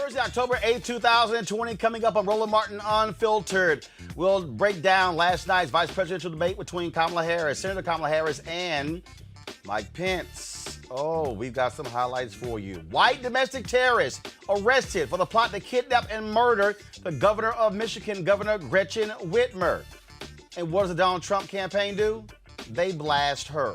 Thursday, October 8th, 2020, coming up on Roland Martin Unfiltered. We'll break down last night's vice presidential debate between Senator Kamala Harris, and Mike Pence. Oh, we've got some highlights for you. White domestic terrorist arrested for the plot to kidnap and murder the governor of Michigan, Governor Gretchen Whitmer. And what does the Donald Trump campaign do? They blast her.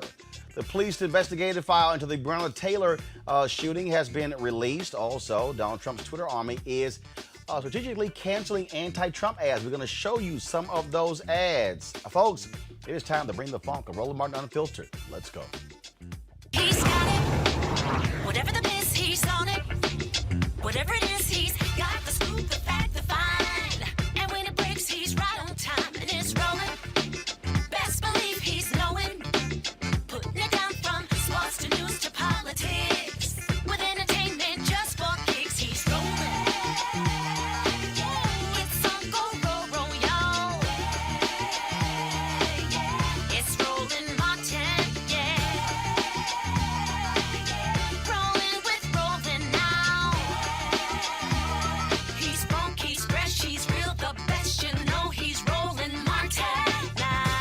The police investigative file into the Breonna Taylor shooting has been released. Also, Donald Trump's Twitter army is strategically canceling anti-Trump ads. We're going to show you some of those ads. Folks, it is time to bring the funk of Roland Martin Unfiltered. Let's go. He's got it. Whatever the miss, he's on it. Whatever it is, he's got the scoop, the fact, the find. And when it breaks, he's right on time and it's rolling. Best believe he's knowing. Putting it down from sports to news to politics. With entertainment just for kicks, he's rolling. It's on go, y'all. It's Roland Martin, rolling with Roland now. He's funky, he's fresh, he's real, the best, you know he's Roland Martin now.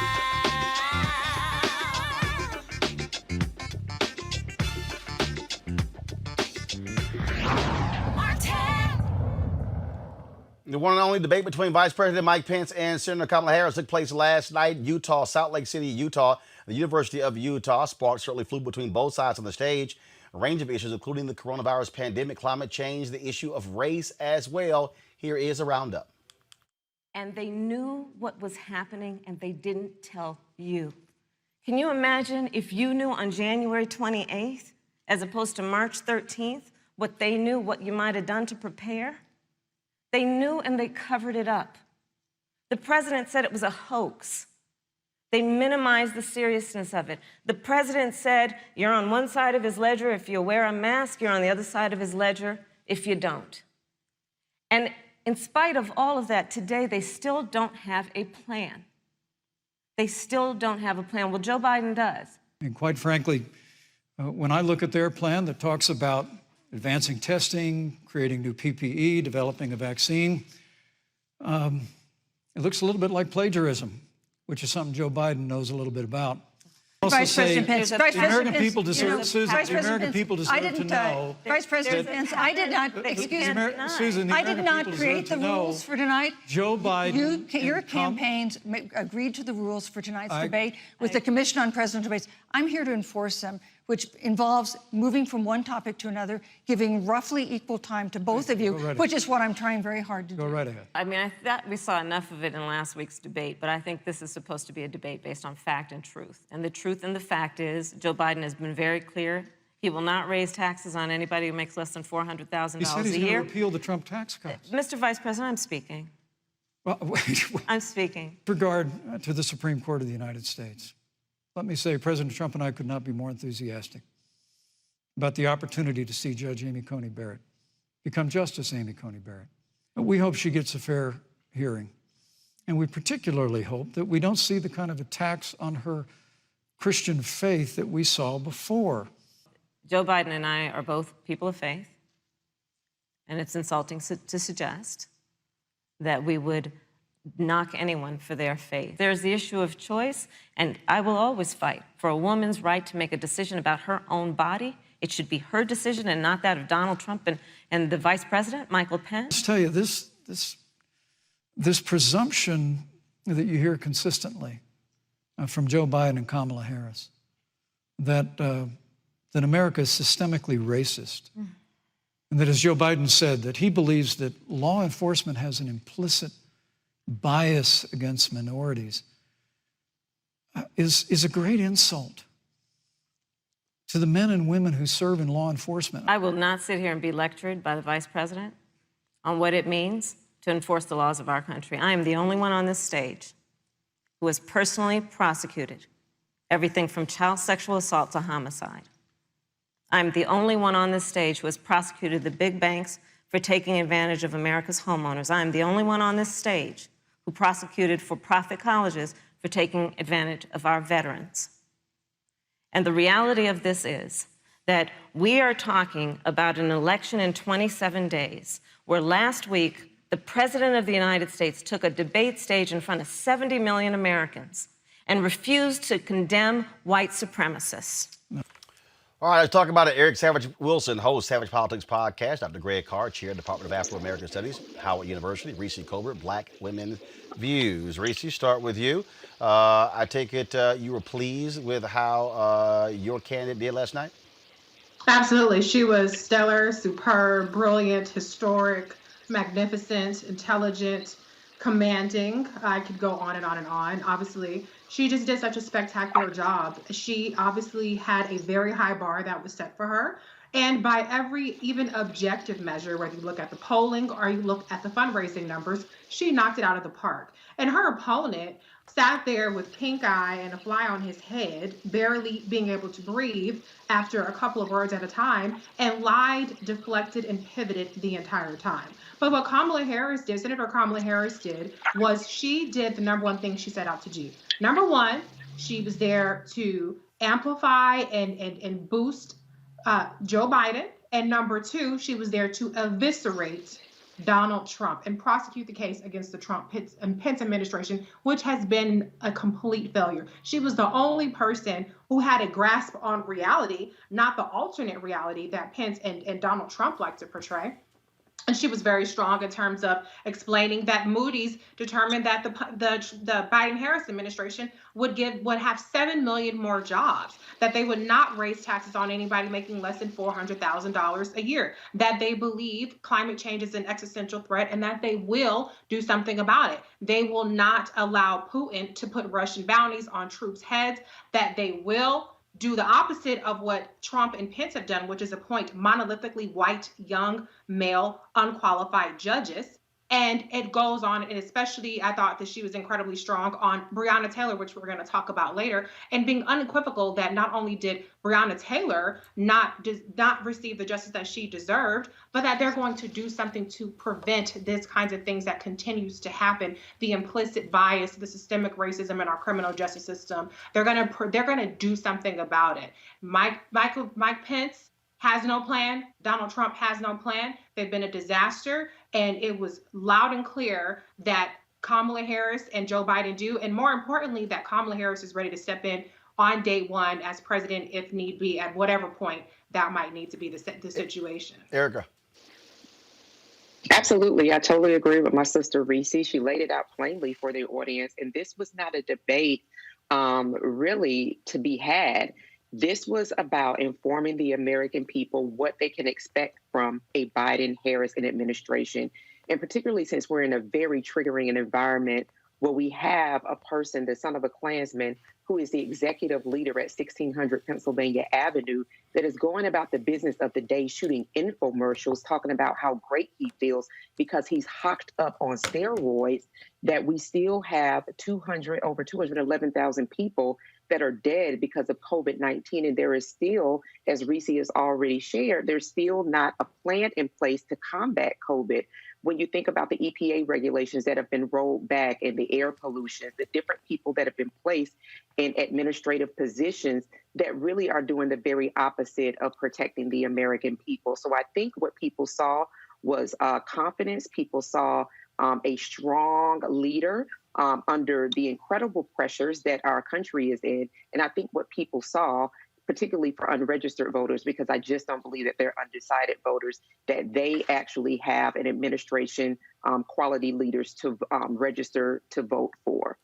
The one and only debate between Vice President Mike Pence and Senator Kamala Harris took place last night in Utah, Salt Lake City, Utah. The University of Utah. Sparks certainly flew between both sides on the stage. A range of issues, including the coronavirus pandemic, climate change, the issue of race as well. Here is a roundup. And they knew what was happening, and they didn't tell you. Can you imagine if you knew on January 28th, as opposed to March 13th, what they knew, what you might have done to prepare? They knew and they covered it up. The president said it was a hoax. They minimized the seriousness of it. The president said, you're on one side of his ledger if you wear a mask, you're on the other side of his ledger if you don't. And in spite of all of that, today they still don't have a plan. They still don't have a plan. Well, Joe Biden does. And quite frankly, when I look at their plan that talks about advancing testing, creating new PPE, developing a vaccine, it looks a little bit like plagiarism, which is something Joe Biden knows a little bit about. Vice President Pence, the American people deserve, Susan, the American people deserve to know. Vice President Pence, I did not, excuse me, Susan, the I did American not people create deserve the to know rules for tonight. Joe Biden. Your campaigns agreed to the rules for tonight's debate with the Commission on Presidential Debates. I'm here to enforce them, which involves moving from one topic to another, giving roughly equal time to both of you, which is what I'm trying very hard to do. Go right ahead. I mean, I thought we saw enough of it in last week's debate, but I think this is supposed to be a debate based on fact and truth. And the truth and the fact is, Joe Biden has been very clear. He will not raise taxes on anybody who makes less than $400,000 a year. He said he's going to repeal the Trump tax cuts. Mr. Vice President, I'm speaking. Well, wait. I'm speaking. With regard to the Supreme Court of the United States, let me say President Trump and I could not be more enthusiastic about the opportunity to see Judge Amy Coney Barrett become Justice Amy Coney Barrett. We hope she gets a fair hearing. And we particularly hope that we don't see the kind of attacks on her Christian faith that we saw before. Joe Biden and I are both people of faith, and it's insulting to suggest that we would knock anyone for their faith. There's the issue of choice, and I will always fight for a woman's right to make a decision about her own body. It should be her decision and not that of Donald Trump and the Vice President, Michael Pence. Let's tell you, this presumption that you hear consistently from Joe Biden and Kamala Harris, that America is systemically racist, and that, as Joe Biden said, that he believes that law enforcement has an implicit bias against minorities, is a great insult to the men and women who serve in law enforcement. I will not sit here and be lectured by the Vice President on what it means to enforce the laws of our country. I am the only one on this stage who has personally prosecuted everything from child sexual assault to homicide. I'm the only one on this stage who has prosecuted the big banks for taking advantage of America's homeowners. I'm the only one on this stage who prosecuted for-profit colleges for taking advantage of our veterans. And the reality of this is that we are talking about an election in 27 days where last week the President of the United States took a debate stage in front of 70 million Americans and refused to condemn white supremacists. All right, let's talk about it. Eric Savage Wilson, host Savage Politics Podcast. Dr. Greg Carr, Chair, Department of Afro-American Studies, Howard University. Reese Colbert, Black Women's Views. Reese, start with you. I take it you were pleased with how your candidate did last night? Absolutely. She was stellar, superb, brilliant, historic, magnificent, intelligent, commanding. I could go on and on and on. Obviously, she just did such a spectacular job. She obviously had a very high bar that was set for her. And by every even objective measure, whether you look at the polling or you look at the fundraising numbers, she knocked it out of the park. And her opponent sat there with pink eye and a fly on his head, barely being able to breathe after a couple of words at a time, and lied, deflected, and pivoted the entire time. But what Kamala Harris did, Senator Kamala Harris did, was she did the number one thing she set out to do. Number one, she was there to amplify and boost Joe Biden. And number two, she was there to eviscerate Donald Trump and prosecute the case against the Pence administration, which has been a complete failure. She was the only person who had a grasp on reality, not the alternate reality that Pence and Donald Trump like to portray. And she was very strong in terms of explaining that Moody's determined that the Biden-Harris administration would have 7 million more jobs, that they would not raise taxes on anybody making less than $400,000 a year, that they believe climate change is an existential threat, and that they will do something about it. They will not allow Putin to put Russian bounties on troops' heads, that they will do the opposite of what Trump and Pence have done, which is appoint monolithically white, young, male, unqualified judges. And it goes on, and especially I thought that she was incredibly strong on Breonna Taylor, which we're going to talk about later, and being unequivocal that not only did Breonna Taylor not receive the justice that she deserved, but that they're going to do something to prevent this kinds of things that continues to happen, the implicit bias, the systemic racism in our criminal justice system. They're going to do something about it. Mike Pence has no plan. Donald Trump has no plan. They've been a disaster. And it was loud and clear that Kamala Harris and Joe Biden do. And more importantly, that Kamala Harris is ready to step in on day one as president, if need be, at whatever point that might need to be the situation. Erica. Absolutely. I totally agree with my sister Reese. She laid it out plainly for the audience. And this was not a debate really to be had. This was about informing the American people what they can expect from a Biden-Harris administration. And particularly since we're in a very triggering environment where we have a person, the son of a Klansman, who is the executive leader at 1600 Pennsylvania Avenue, that is going about the business of the day shooting infomercials, talking about how great he feels because he's hocked up on steroids, that we still have over 211,000 people that are dead because of COVID-19. And there is still, as Reese has already shared, there's still not a plan in place to combat COVID. When you think about the EPA regulations that have been rolled back and the air pollution, the different people that have been placed in administrative positions that really are doing the very opposite of protecting the American people. So I think what people saw was confidence. People saw a strong leader under the incredible pressures that our country is in. And I think what people saw, particularly for unregistered voters, because I just don't believe that they're undecided voters, that they actually have an administration, quality leaders to register to vote for.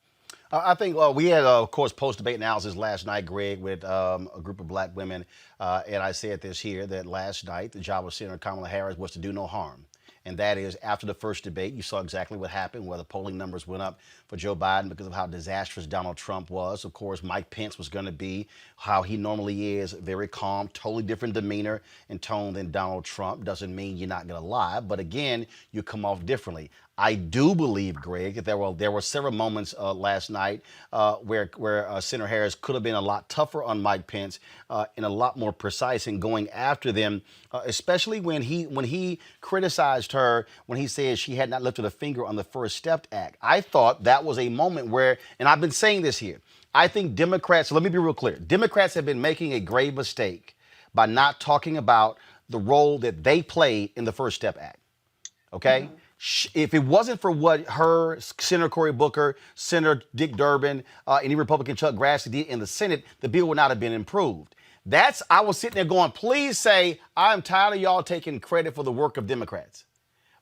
I think we had, of course, post-debate analysis last night, Greg, with a group of black women. And I said this here, that last night the job of Senator Kamala Harris was to do no harm. And that is, after the first debate, you saw exactly what happened, where the polling numbers went up for Joe Biden because of how disastrous Donald Trump was. Of course, Mike Pence was going to be how he normally is, very calm, totally different demeanor and tone than Donald Trump. Doesn't mean you're not going to lie, but again, you come off differently. I do believe, Greg, that there were several moments last night where Senator Harris could have been a lot tougher on Mike Pence and a lot more precise in going after them, especially when he criticized her when he said she had not lifted a finger on the First Step Act. I thought that was a moment where, and I've been saying this here, I think Democrats, so let me be real clear, Democrats have been making a grave mistake by not talking about the role that they played in the First Step Act. Okay? If it wasn't for what her, Senator Cory Booker, Senator Dick Durbin, any Republican Chuck Grassley did in the Senate, the bill would not have been improved. I was sitting there going, please say, I'm tired of y'all taking credit for the work of Democrats.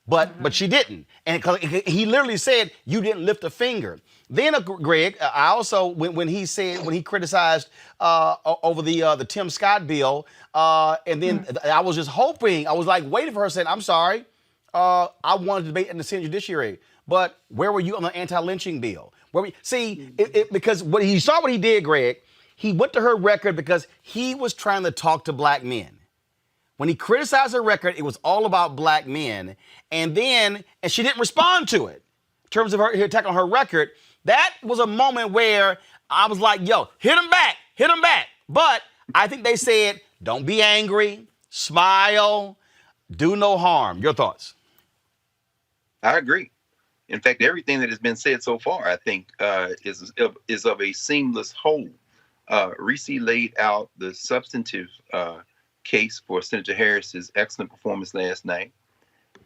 But she didn't. And he literally said, you didn't lift a finger. Then, Greg, I also, when he criticized over the Tim Scott bill, and then I was just hoping, I was like waiting for her saying, I'm sorry, I wanted to debate in the Senate Judiciary. But where were you on the anti-lynching bill? Because what he did, Greg, he went to her record because he was trying to talk to black men. When he criticized her record, it was all about black men. And she didn't respond to it. In terms of her attack on her record, that was a moment where I was like, yo, hit him back. But I think they said, don't be angry, smile, do no harm. Your thoughts? I agree. In fact, everything that has been said so far, I think, is of a seamless whole. Reese laid out the substantive case for Senator Harris's excellent performance last night.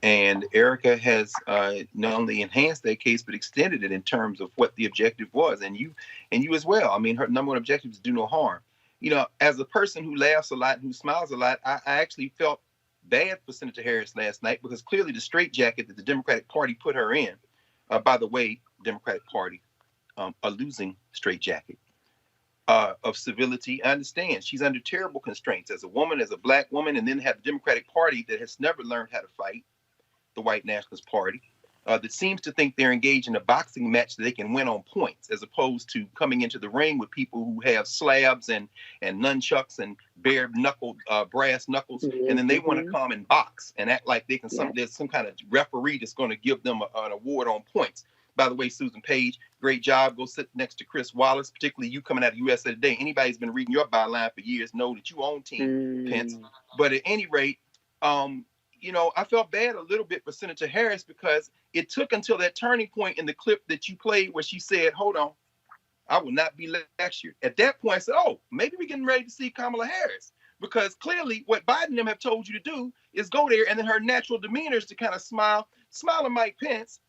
And Erica has not only enhanced that case, but extended it in terms of what the objective was. And you as well. I mean, her number one objective is do no harm. You know, as a person who laughs a lot and who smiles a lot, I actually felt bad for Senator Harris last night because clearly the straitjacket that the Democratic Party put her in, by the way, Democratic Party, a losing straitjacket. Of civility. I understand she's under terrible constraints as a woman, as a black woman, and then have the Democratic Party that has never learned how to fight, the white nationalist party, that seems to think they're engaged in a boxing match that they can win on points, as opposed to coming into the ring with people who have slabs and nunchucks and bare knuckled brass knuckles, and then they want to come and box and act like they can. There's some kind of referee that's going to give them an award on points. By the way, Susan Page, great job. Go sit next to Chris Wallace, particularly you coming out of USA Today. Anybody who's been reading your byline for years know that you own Team Pence. But at any rate, you know, I felt bad a little bit for Senator Harris because it took until that turning point in the clip that you played where she said, hold on, I will not be lectured. At that point, I said, oh, maybe we're getting ready to see Kamala Harris. Because clearly what Biden and them have told you to do is go there, and then her natural demeanor is to kind of smile at Mike Pence,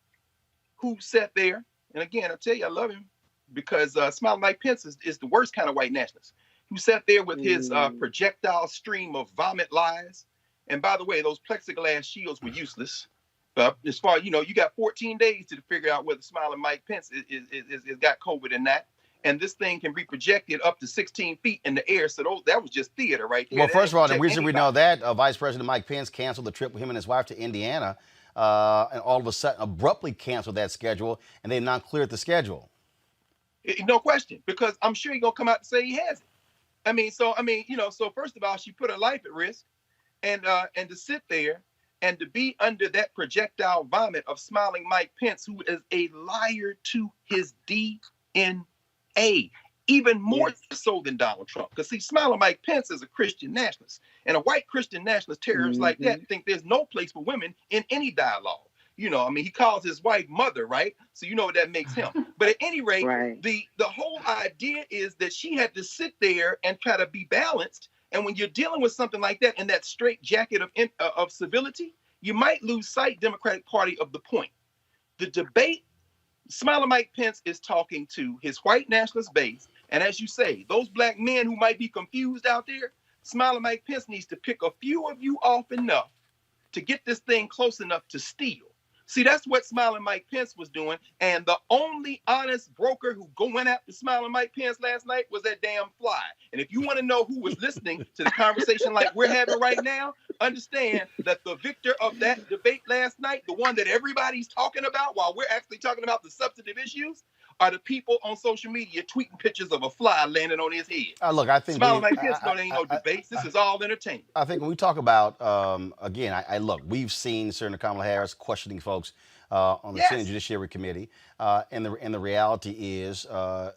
who sat there, and again, I tell you, I love him because Smiling Mike Pence is the worst kind of white nationalist, who sat there with his projectile stream of vomit lies. And by the way, those plexiglass shields were useless. As far as you know, you got 14 days to figure out whether Smiling Mike Pence is got COVID or not. And this thing can be projected up to 16 feet in the air. So that was just theater right there. Well, first of all, the reason we know that, Vice President Mike Pence canceled the trip with him and his wife to Indiana. And all of a sudden abruptly canceled that schedule, and they've not cleared the schedule. No question, because I'm sure he's gonna come out and say he has it. So first of all, she put her life at risk, and to sit there and to be under that projectile vomit of Smiling Mike Pence, who is a liar to his DNA. Even more so than Donald Trump. Because see, Smiling Mike Pence is a Christian nationalist. And a white Christian nationalist terrorist like that think there's no place for women in any dialogue. You know, I mean, he calls his wife mother, right? So you know what that makes him. But at any rate, the whole idea is that she had to sit there and try to be balanced. And when you're dealing with something like that in that straight jacket of civility, you might lose sight, Democratic Party, of the point. The debate, Smiling Mike Pence is talking to his white nationalist base. And as you say, those black men who might be confused out there, Smiling Mike Pence needs to pick a few of you off enough to get this thing close enough to steal. See, that's what Smiling Mike Pence was doing. And the only honest broker who went after Smiling Mike Pence last night was that damn fly. And if you want to know who was listening to the conversation like we're having right now, understand that the victor of that debate last night, the one that everybody's talking about while we're actually talking about the substantive issues, are the people on social media tweeting pictures of a fly landing on his head. Look, I think Smiling Mike Pence, there ain't no debates. This is all entertainment. I think when we talk about, again, look, we've seen Senator Kamala Harris questioning folks on the Senate Judiciary Committee, and the reality is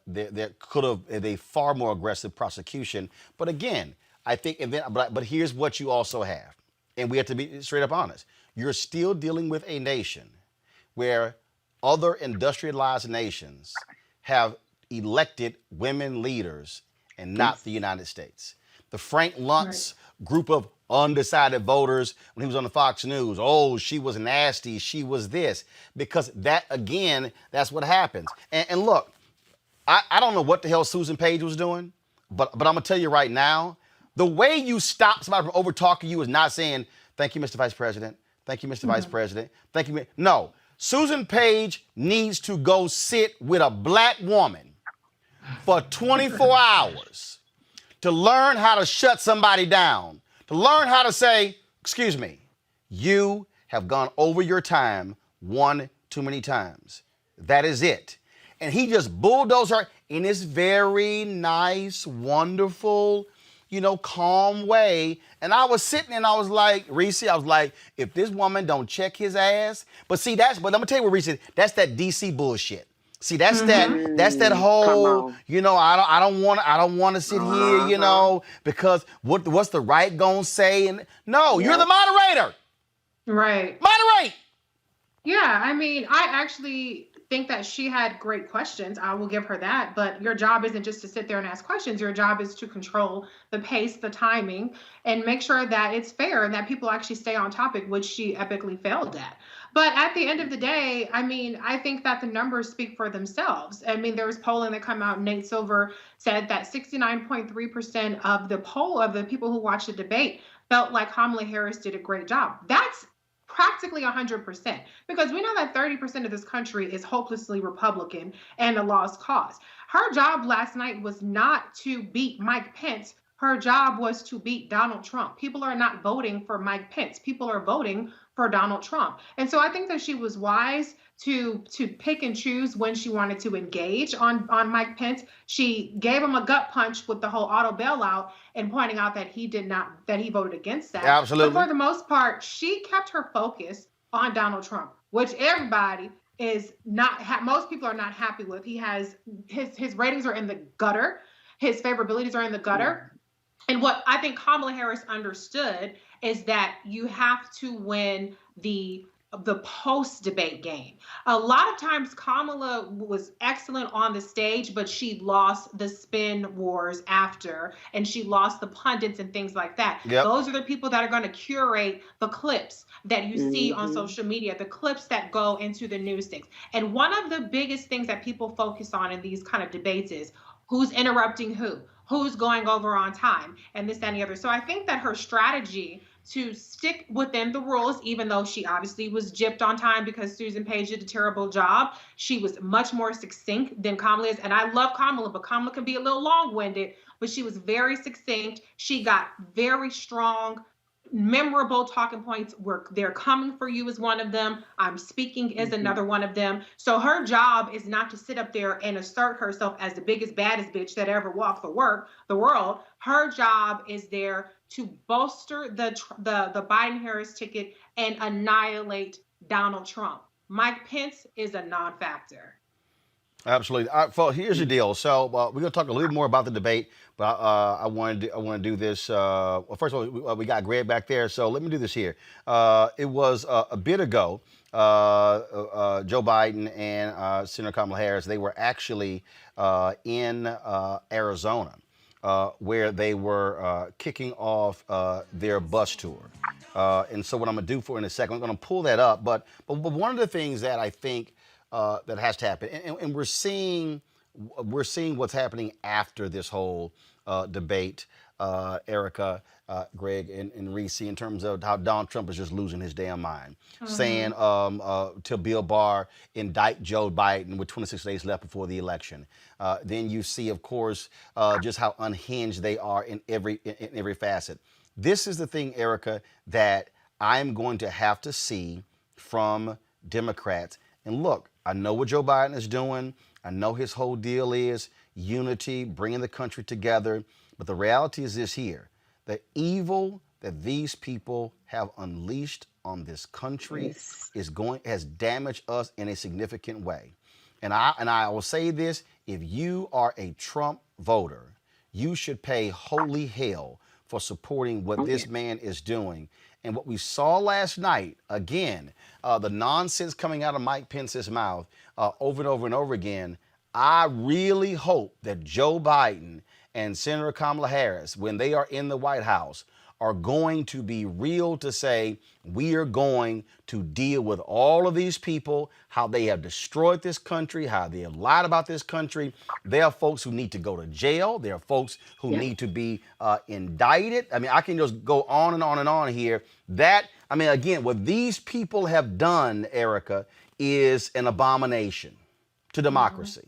there could have been a far more aggressive prosecution. But again, I think, but here's what you also have, and we have to be straight up honest. You're still dealing with a nation where other industrialized nations have elected women leaders and not the United States. The Frank Luntz group of undecided voters when he was on the Fox News. Oh, she was nasty. She was this. Because that, again, that's what happens. And look, I don't know what the hell Susan Page was doing, but I'm going to tell you right now, the way you stop somebody from over-talking you is not saying, thank you, Mr. Vice President. Thank you, Mr. Vice President. Thank you. No. Susan Page needs to go sit with a black woman for 24 hours to learn how to shut somebody down, to learn how to say, excuse me, you have gone over your time one too many times. That is it. And he just bulldozed her in this very nice, wonderful, calm way. And I was sitting and I was like, Reese, if this woman don't check his ass, but I'm gonna tell you what, Reese, that's that DC bullshit. See, that's that whole, I don't want to sit here, because what's the right gonna say? And no, you're the moderator. Right. Moderate. Yeah, I mean, I actually think that she had great questions. I will give her that. But your job isn't just to sit there and ask questions. Your job is to control the pace, the timing, and make sure that it's fair and that people actually stay on topic, which she epically failed at. But at the end of the day, I mean, I think that the numbers speak for themselves. I mean, there was polling that came out. Nate Silver said that 69.3% of the people who watched the debate felt like Kamala Harris did a great job. That's practically 100%, because we know that 30% of this country is hopelessly Republican and a lost cause. Her job last night was not to beat Mike Pence. Her job was to beat Donald Trump. People are not voting for Mike Pence. People are voting for Donald Trump. And so I think that she was wise to pick and choose when she wanted to engage on Mike Pence. She gave him a gut punch with the whole auto bailout and pointing out that he voted against that. Absolutely. But for the most part, she kept her focus on Donald Trump, which everybody is most people are not happy with. He has his ratings are in the gutter. His favorabilities are in the gutter. And what I think Kamala Harris understood is that you have to win the post-debate game. A lot of times Kamala was excellent on the stage, but she lost the spin wars after, and she lost the pundits and things like that. Yep. Those are the people that are going to curate the clips that you see on social media, the clips that go into the news things. And one of the biggest things that people focus on in these kind of debates is who's interrupting who's going over on time, and this, that, and the other. So I think that her strategy to stick within the rules, even though she obviously was gypped on time because Susan Page did a terrible job, she was much more succinct than Kamala is. And I love Kamala, but Kamala can be a little long-winded, but she was very succinct. She got very strong, memorable talking points. They're coming for you is one of them. I'm speaking is another one of them. So her job is not to sit up there and assert herself as the biggest, baddest bitch that ever walked the world. Her job is there to bolster the Biden-Harris ticket and annihilate Donald Trump. Mike Pence is a non-factor. Absolutely. Folks, here's the deal. So we're going to talk a little bit more about the debate, but I want to do this. Well, first of all, we got Greg back there, so let me do this here. It was a bit ago, Joe Biden and Senator Kamala Harris, they were actually in Arizona, where they were kicking off their bus tour. And so what I'm going to do in a second, I'm going to pull that up. But one of the things that I think that has to happen, and we're seeing what's happening after this whole debate, Erica, Greg, and Reese, in terms of how Donald Trump is just losing his damn mind, saying to Bill Barr, indict Joe Biden with 26 days left before the election. Then you see, of course, just how unhinged they are in every facet. This is the thing, Erica, that I'm going to have to see from Democrats. And look, I know what Joe Biden is doing. I know his whole deal is unity, bringing the country together. But the reality is this here. The evil that these people have unleashed on this country has damaged us in a significant way. And I will say this, if you are a Trump voter, you should pay holy hell for supporting what this man is doing. And what we saw last night, again, the nonsense coming out of Mike Pence's mouth over and over and over again, I really hope that Joe Biden and Senator Kamala Harris, when they are in the White House, are going to be real to say, we are going to deal with all of these people, how they have destroyed this country, how they have lied about this country. There are folks who need to go to jail. There are folks who need to be indicted. I mean, I can just go on and on and on here. Again, what these people have done, Erica, is an abomination to democracy.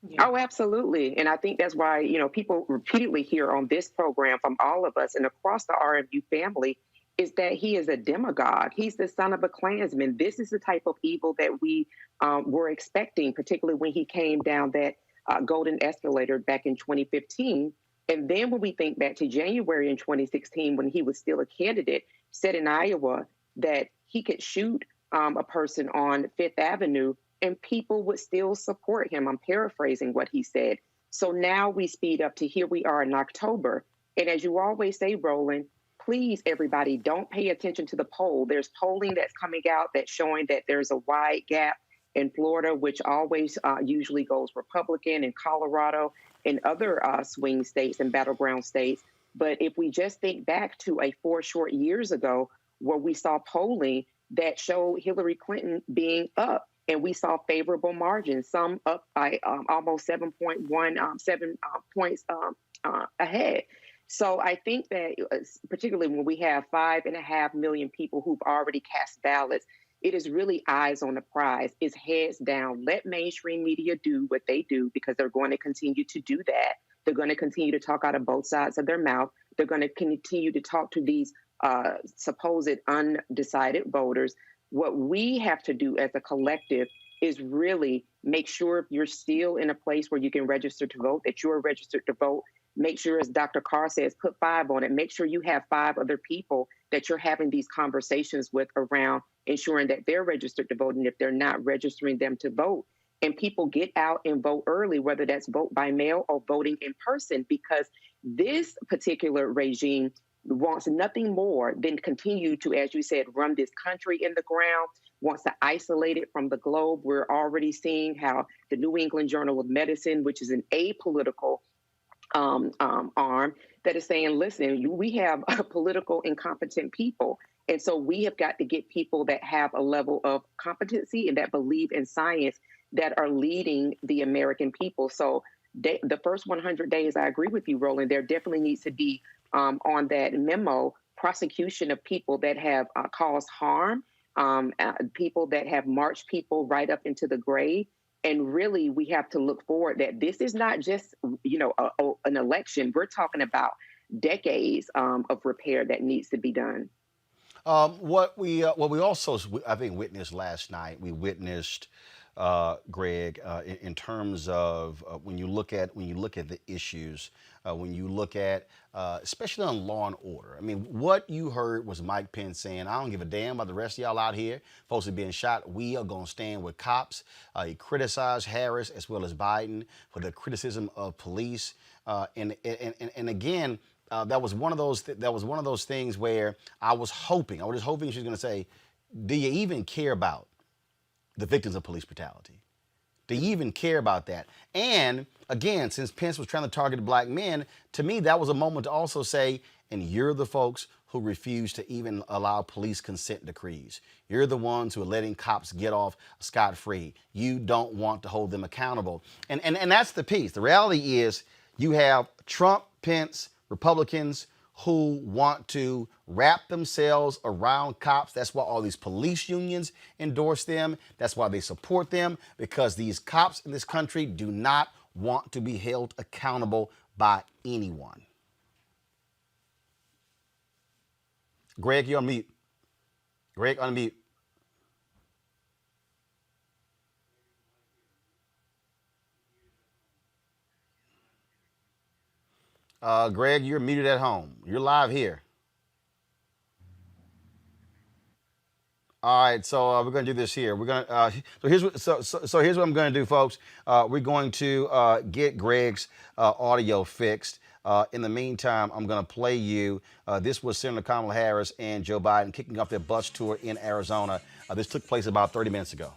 Yeah. Oh, absolutely. And I think that's why, people repeatedly hear on this program from all of us and across the RMU family is that he is a demagogue. He's the son of a Klansman. This is the type of evil that we were expecting, particularly when he came down that golden escalator back in 2015. And then when we think back to January in 2016, when he was still a candidate, said in Iowa that he could shoot a person on Fifth Avenue and people would still support him. I'm paraphrasing what he said. So now we speed up to here we are in October. And as you always say, Roland, please, everybody, don't pay attention to the poll. There's polling that's coming out that's showing that there's a wide gap in Florida, which always usually goes Republican, in Colorado and other swing states and battleground states. But if we just think back to 4 short years ago, where we saw polling that showed Hillary Clinton being up, and we saw favorable margins, some up by almost 7 points ahead. So I think that particularly when we have 5.5 million people who've already cast ballots, it is really eyes on the prize. It's heads down. Let mainstream media do what they do, because they're going to continue to do that. They're going to continue to talk out of both sides of their mouth. They're going to continue to talk to these supposed undecided voters. What we have to do as a collective is really make sure if you're still in a place where you can register to vote, that you're registered to vote. Make sure, as Dr. Carr says, put 5 on it. Make sure you have 5 other people that you're having these conversations with around ensuring that they're registered to vote. And if they're not, registering them to vote. And people get out and vote early, whether that's vote by mail or voting in person, because this particular regime wants nothing more than continue to, as you said, run this country in the ground, wants to isolate it from the globe. We're already seeing how the New England Journal of Medicine, which is an apolitical arm, that is saying, listen, we have political incompetent people. And so we have got to get people that have a level of competency and that believe in science that are leading the American people. So the first 100 days, I agree with you, Roland, there definitely needs to be on that memo, prosecution of people that have caused harm, people that have marched people right up into the grave. And really, we have to look forward that this is not just, an election. We're talking about decades of repair that needs to be done. What we also, I think, witnessed last night, we witnessed, Greg, in terms of when you look at the issues, when you look at especially on law and order. I mean, what you heard was Mike Pence saying, "I don't give a damn about the rest of y'all out here. Folks are being shot. We are going to stand with cops." He criticized Harris as well as Biden for the criticism of police, and again. That was one of those things where I was just hoping she was going to say, "Do you even care about the victims of police brutality? Do you even care about that?" And again, since Pence was trying to target black men, to me that was a moment to also say, "And you're the folks who refuse to even allow police consent decrees. You're the ones who are letting cops get off scot-free. You don't want to hold them accountable." And that's the piece. The reality is you have Trump, Pence, Republicans who want to wrap themselves around cops. That's why all these police unions endorse them. That's why they support them, because these cops in this country do not want to be held accountable by anyone. Greg, you're on mute. Greg, unmute. Greg, you're muted at home. You're live here. All right, so we're going to do this here. We're going to here's what I'm going to do, folks. We're going to get Greg's audio fixed. In the meantime, I'm going to play you. This was Senator Kamala Harris and Joe Biden kicking off their bus tour in Arizona. This took place about 30 minutes ago.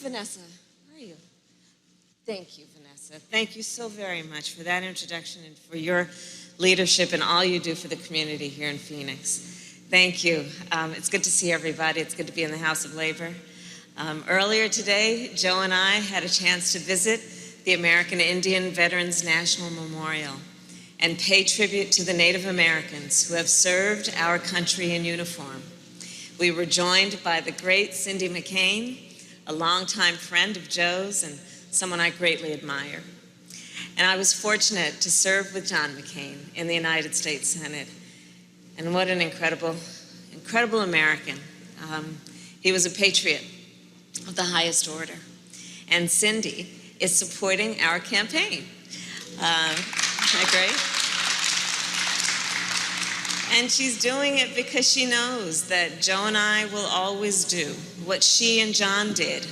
Vanessa. How are you? Thank you, Vanessa. Thank you so very much for that introduction and for your leadership and all you do for the community here in Phoenix. Thank you. It's good to see everybody. It's good to be in the House of Labor. Earlier today, Joe and I had a chance to visit the American Indian Veterans National Memorial and pay tribute to the Native Americans who have served our country in uniform. We were joined by the great Cindy McCain, a longtime friend of Joe's and someone I greatly admire. And I was fortunate to serve with John McCain in the United States Senate. And what an incredible, incredible American. He was a patriot of the highest order. And Cindy is supporting our campaign. Isn't that great? And she's doing it because she knows that Joe and I will always do what she and John did,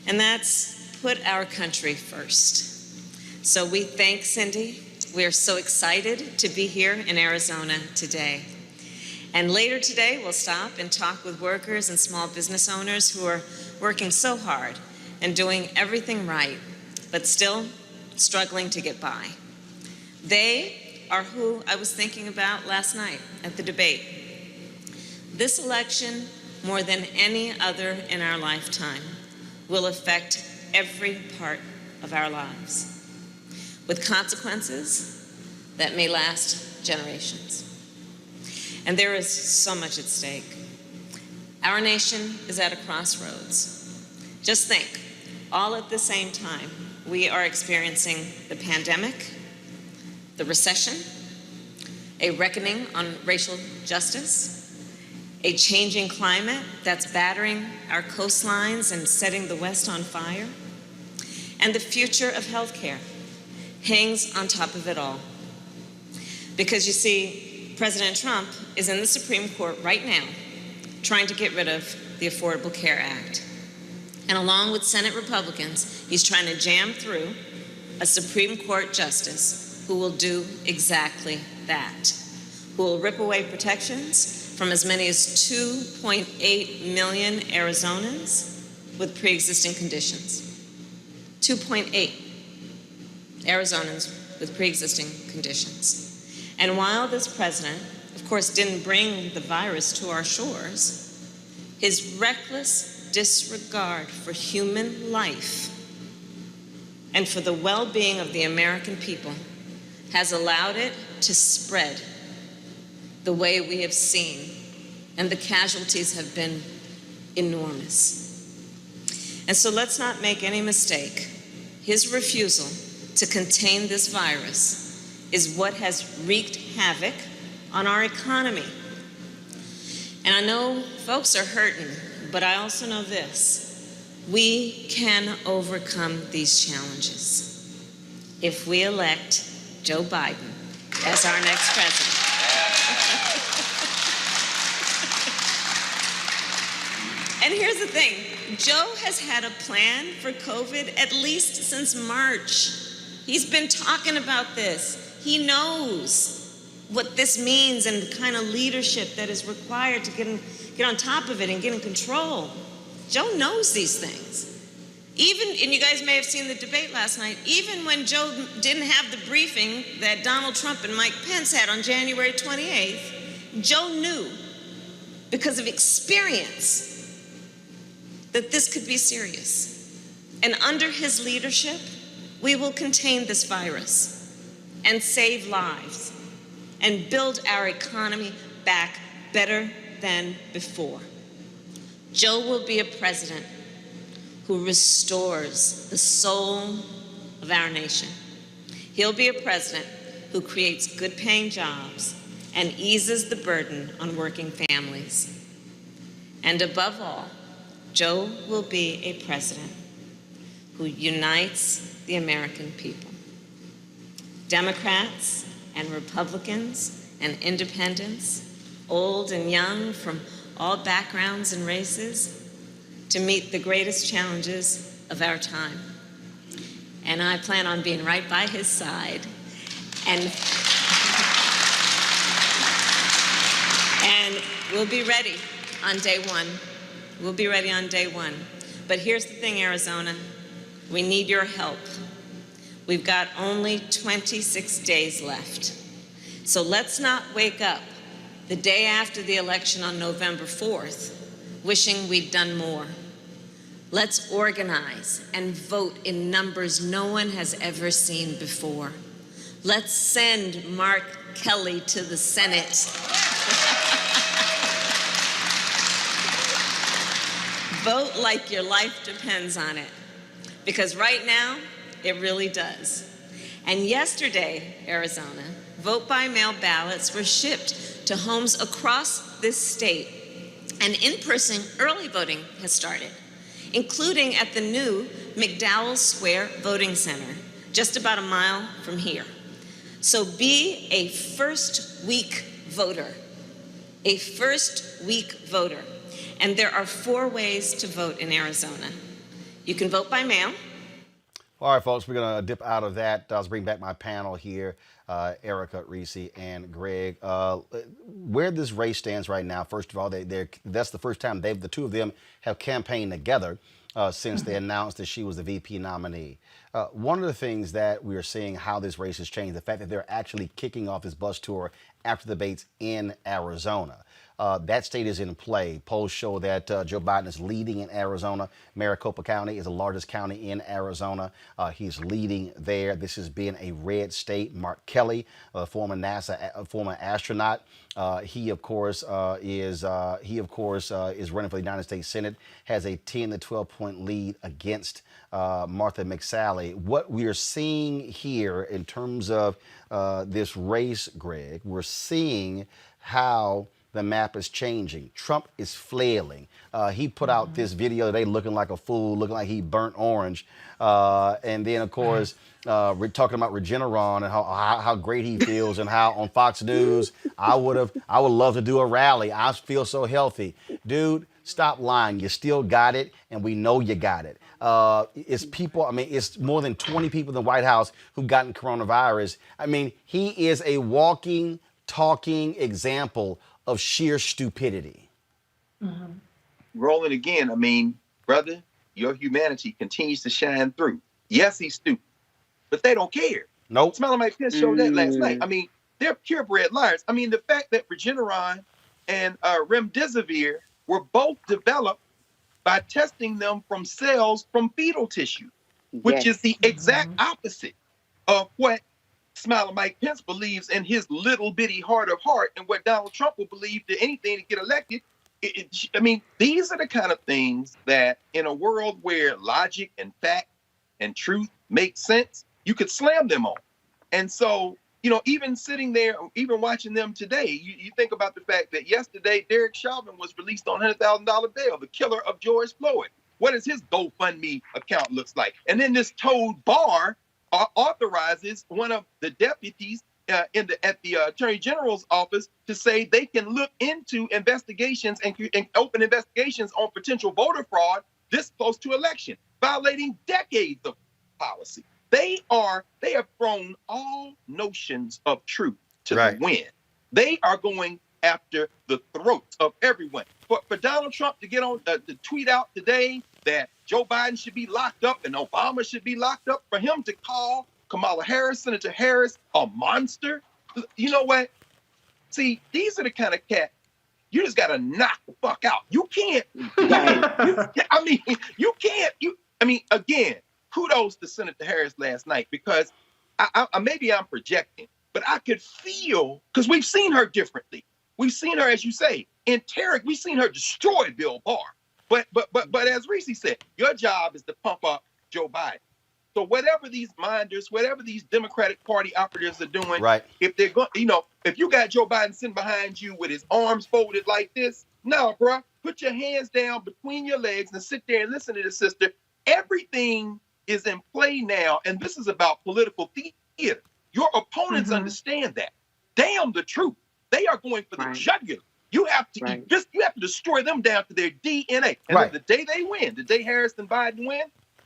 and that's put our country first. So we thank Cindy. We're so excited to be here in Arizona today. And later today, we'll stop and talk with workers and small business owners who are working so hard and doing everything right, but still struggling to get by. They are who I was thinking about last night at the debate. This election, more than any other in our lifetime, will affect every part of our lives, with consequences that may last generations. And there is so much at stake. Our nation is at a crossroads. Just think, all at the same time, we are experiencing the pandemic, the recession, a reckoning on racial justice, a changing climate that's battering our coastlines and setting the West on fire, and the future of healthcare hangs on top of it all. Because you see, President Trump is in the Supreme Court right now trying to get rid of the Affordable Care Act. And along with Senate Republicans, he's trying to jam through a Supreme Court justice who will do exactly that, who will rip away protections from as many as 2.8 million Arizonans with pre-existing conditions. 2.8 Arizonans with pre-existing conditions. And while this president, of course, didn't bring the virus to our shores, his reckless disregard for human life and for the well-being of the American people has allowed it to spread the way we have seen, and the casualties have been enormous. And so let's not make any mistake. His refusal to contain this virus is what has wreaked havoc on our economy. And I know folks are hurting, but I also know this: we can overcome these challenges if we elect Joe Biden as our next president. And here's the thing, Joe has had a plan for COVID at least since March. He's been talking about this. He knows what this means and the kind of leadership that is required to get on top of it and get in control. Joe knows these things. Even, and you guys may have seen the debate last night, even when Joe didn't have the briefing that Donald Trump and Mike Pence had on January 28th, Joe knew, because of experience, that this could be serious. And under his leadership, we will contain this virus and save lives and build our economy back better than before. Joe will be a president who restores the soul of our nation. He'll be a president who creates good-paying jobs and eases the burden on working families. And above all, Joe will be a president who unites the American people. Democrats and Republicans and independents, old and young, from all backgrounds and races, to meet the greatest challenges of our time. And I plan on being right by his side. And we'll be ready on day one. We'll be ready on day one. But here's the thing, Arizona, we need your help. We've got only 26 days left. So let's not wake up the day after the election on November 4th wishing we'd done more. Let's organize and vote in numbers no one has ever seen before. Let's send Mark Kelly to the Senate. Vote like your life depends on it, because right now, it really does. And yesterday, Arizona, vote-by-mail ballots were shipped to homes across this state, and in-person early voting has started, including at the new McDowell Square Voting Center, just about a mile from here. So be a first-week voter, a first-week voter. And there are 4 ways to vote in Arizona. You can vote by mail. All right, folks, we're going to dip out of that. Let's bring back my panel here, Erica, Reese, and Greg. Where this race stands right now, first of all, that's the first time the two of them have campaigned together since they announced that she was the VP nominee. One of the things that we are seeing how this race has changed, the fact that they're actually kicking off this bus tour after the debates in Arizona. That state is in play. Polls show that Joe Biden is leading in Arizona. Maricopa County is the largest county in Arizona. He's leading there. This has been a red state. Mark Kelly, former astronaut, he of course is running for the United States Senate. Has a 10 to 12 point lead against Martha McSally. What we are seeing here in terms of this race, Greg, we're seeing how the map is changing. Trump is flailing. He put out this video today looking like a fool, looking like he burnt orange. And then, of course, we're talking about Regeneron and how great he feels, and how on Fox News, I would love to do a rally. I feel so healthy. Dude, stop lying. You still got it, and we know you got it. It's more than 20 people in the White House who've gotten coronavirus. I mean, he is a walking, talking example of sheer stupidity. Rolling again, I mean, brother, your humanity continues to shine through. Yes, he's stupid, but they don't care. Nope. Smelling like Pence showed that last night. I mean, they're purebred liars. I mean, the fact that Regeneron and Remdesivir were both developed by testing them from cells from fetal tissue, which is the exact opposite of what Smiling Mike Pence believes in his little bitty heart of heart, and what Donald Trump will believe to anything to get elected. I mean, these are the kind of things that in a world where logic and fact and truth make sense, you could slam them on. And so, you know, even sitting there, even watching them today, you think about the fact that yesterday, Derek Chauvin was released on $100,000 bail, the killer of George Floyd. What does his GoFundMe account looks like? And then this Toad Barr authorizes one of the deputies at the Attorney General's office to say they can look into investigations and open investigations on potential voter fraud this close to election, violating decades of policy. They have thrown all notions of truth to the wind. They are going after the throats of everyone. For Donald Trump to get on to tweet out today that Joe Biden should be locked up and Obama should be locked up, for him to call Kamala Harris, Senator Harris, a monster, you know what? See, these are the kind of cats you just got to knock the fuck out. You can't. Again, kudos to Senator Harris last night, because maybe I'm projecting, but I could feel, because we've seen her differently. We've seen her, as you say, we've seen her destroy Bill Barr. But as Reese said, your job is to pump up Joe Biden. So whatever these minders, whatever these Democratic Party operatives are doing, if they're going, if you got Joe Biden sitting behind you with his arms folded like this, no, bruh, put your hands down between your legs and sit there and listen to the sister. Everything is in play now, and this is about political theater. Your opponents understand that. Damn the truth. They are going for the jugular. You have to you have to destroy them down to their DNA. And then the day they win, the day Harris and Biden win,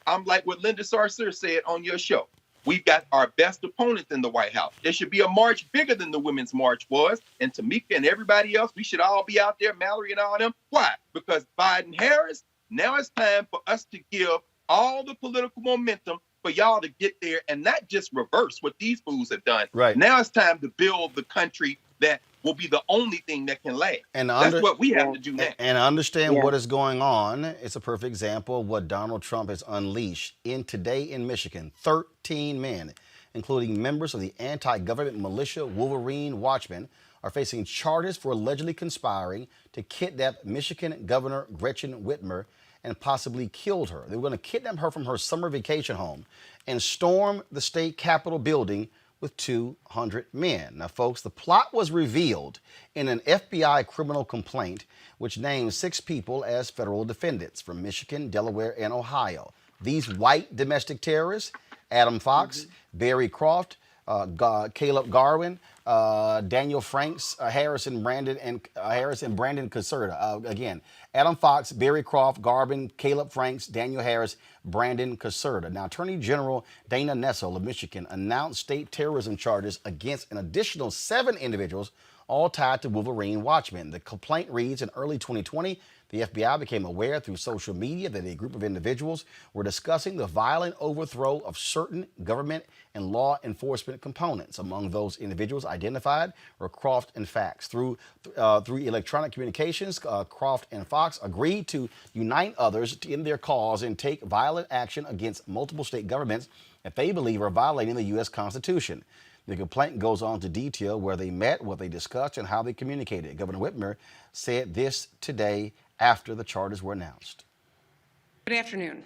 I'm like what Linda Sarsour said on your show. We've got our best opponents in the White House. There should be a march bigger than the Women's March was. And Tamika and everybody else, we should all be out there, Mallory and all them. Why? Because Biden Harris Now it's time for us to give all the political momentum for y'all to get there and not just reverse what these fools have done. Right. Now it's time to build the country that will be the only thing that can last. And That's what we have to do now. And understand Yeah. what is going on. It's a perfect example of what Donald Trump has unleashed. Today in Michigan, 13 men, including members of the anti-government militia Wolverine Watchmen, are facing charges for allegedly conspiring to kidnap Michigan Governor Gretchen Whitmer and possibly killed her. They were going to kidnap her from her summer vacation home and storm the state capitol building with 200 men. Now, folks, the plot was revealed in an FBI criminal complaint which names 6 people as federal defendants from Michigan, Delaware, and Ohio. These white domestic terrorists, Adam Fox, Barry Croft, Caleb Garwin, Daniel Franks, Harris and Brandon Caserta. Again, Adam Fox, Barry Croft, Garvin, Caleb Franks, Daniel Harris, Brandon Caserta. Now, Attorney General Dana Nessel of Michigan announced state terrorism charges against an additional 7 individuals, all tied to Wolverine Watchmen. The complaint reads, in early 2020, the FBI became aware through social media that a group of individuals were discussing the violent overthrow of certain government and law enforcement components. Among those individuals identified were Croft and Fox. Through electronic communications, Croft and Fox agreed to unite others in their cause and take violent action against multiple state governments that they believe are violating the U.S. Constitution. The complaint goes on to detail where they met, what they discussed, and how they communicated. Governor Whitmer said this today after the charges were announced. Good afternoon.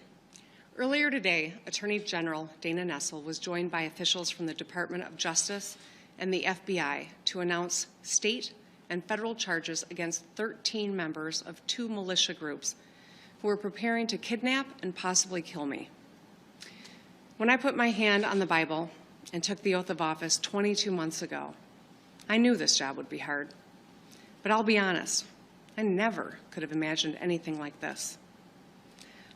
Earlier today, Attorney General Dana Nessel was joined by officials from the Department of Justice and the FBI to announce state and federal charges against 13 members of 2 militia groups who were preparing to kidnap and possibly kill me. When I put my hand on the Bible and took the oath of office 22 months ago, I knew this job would be hard. But I'll be honest, I never could have imagined anything like this.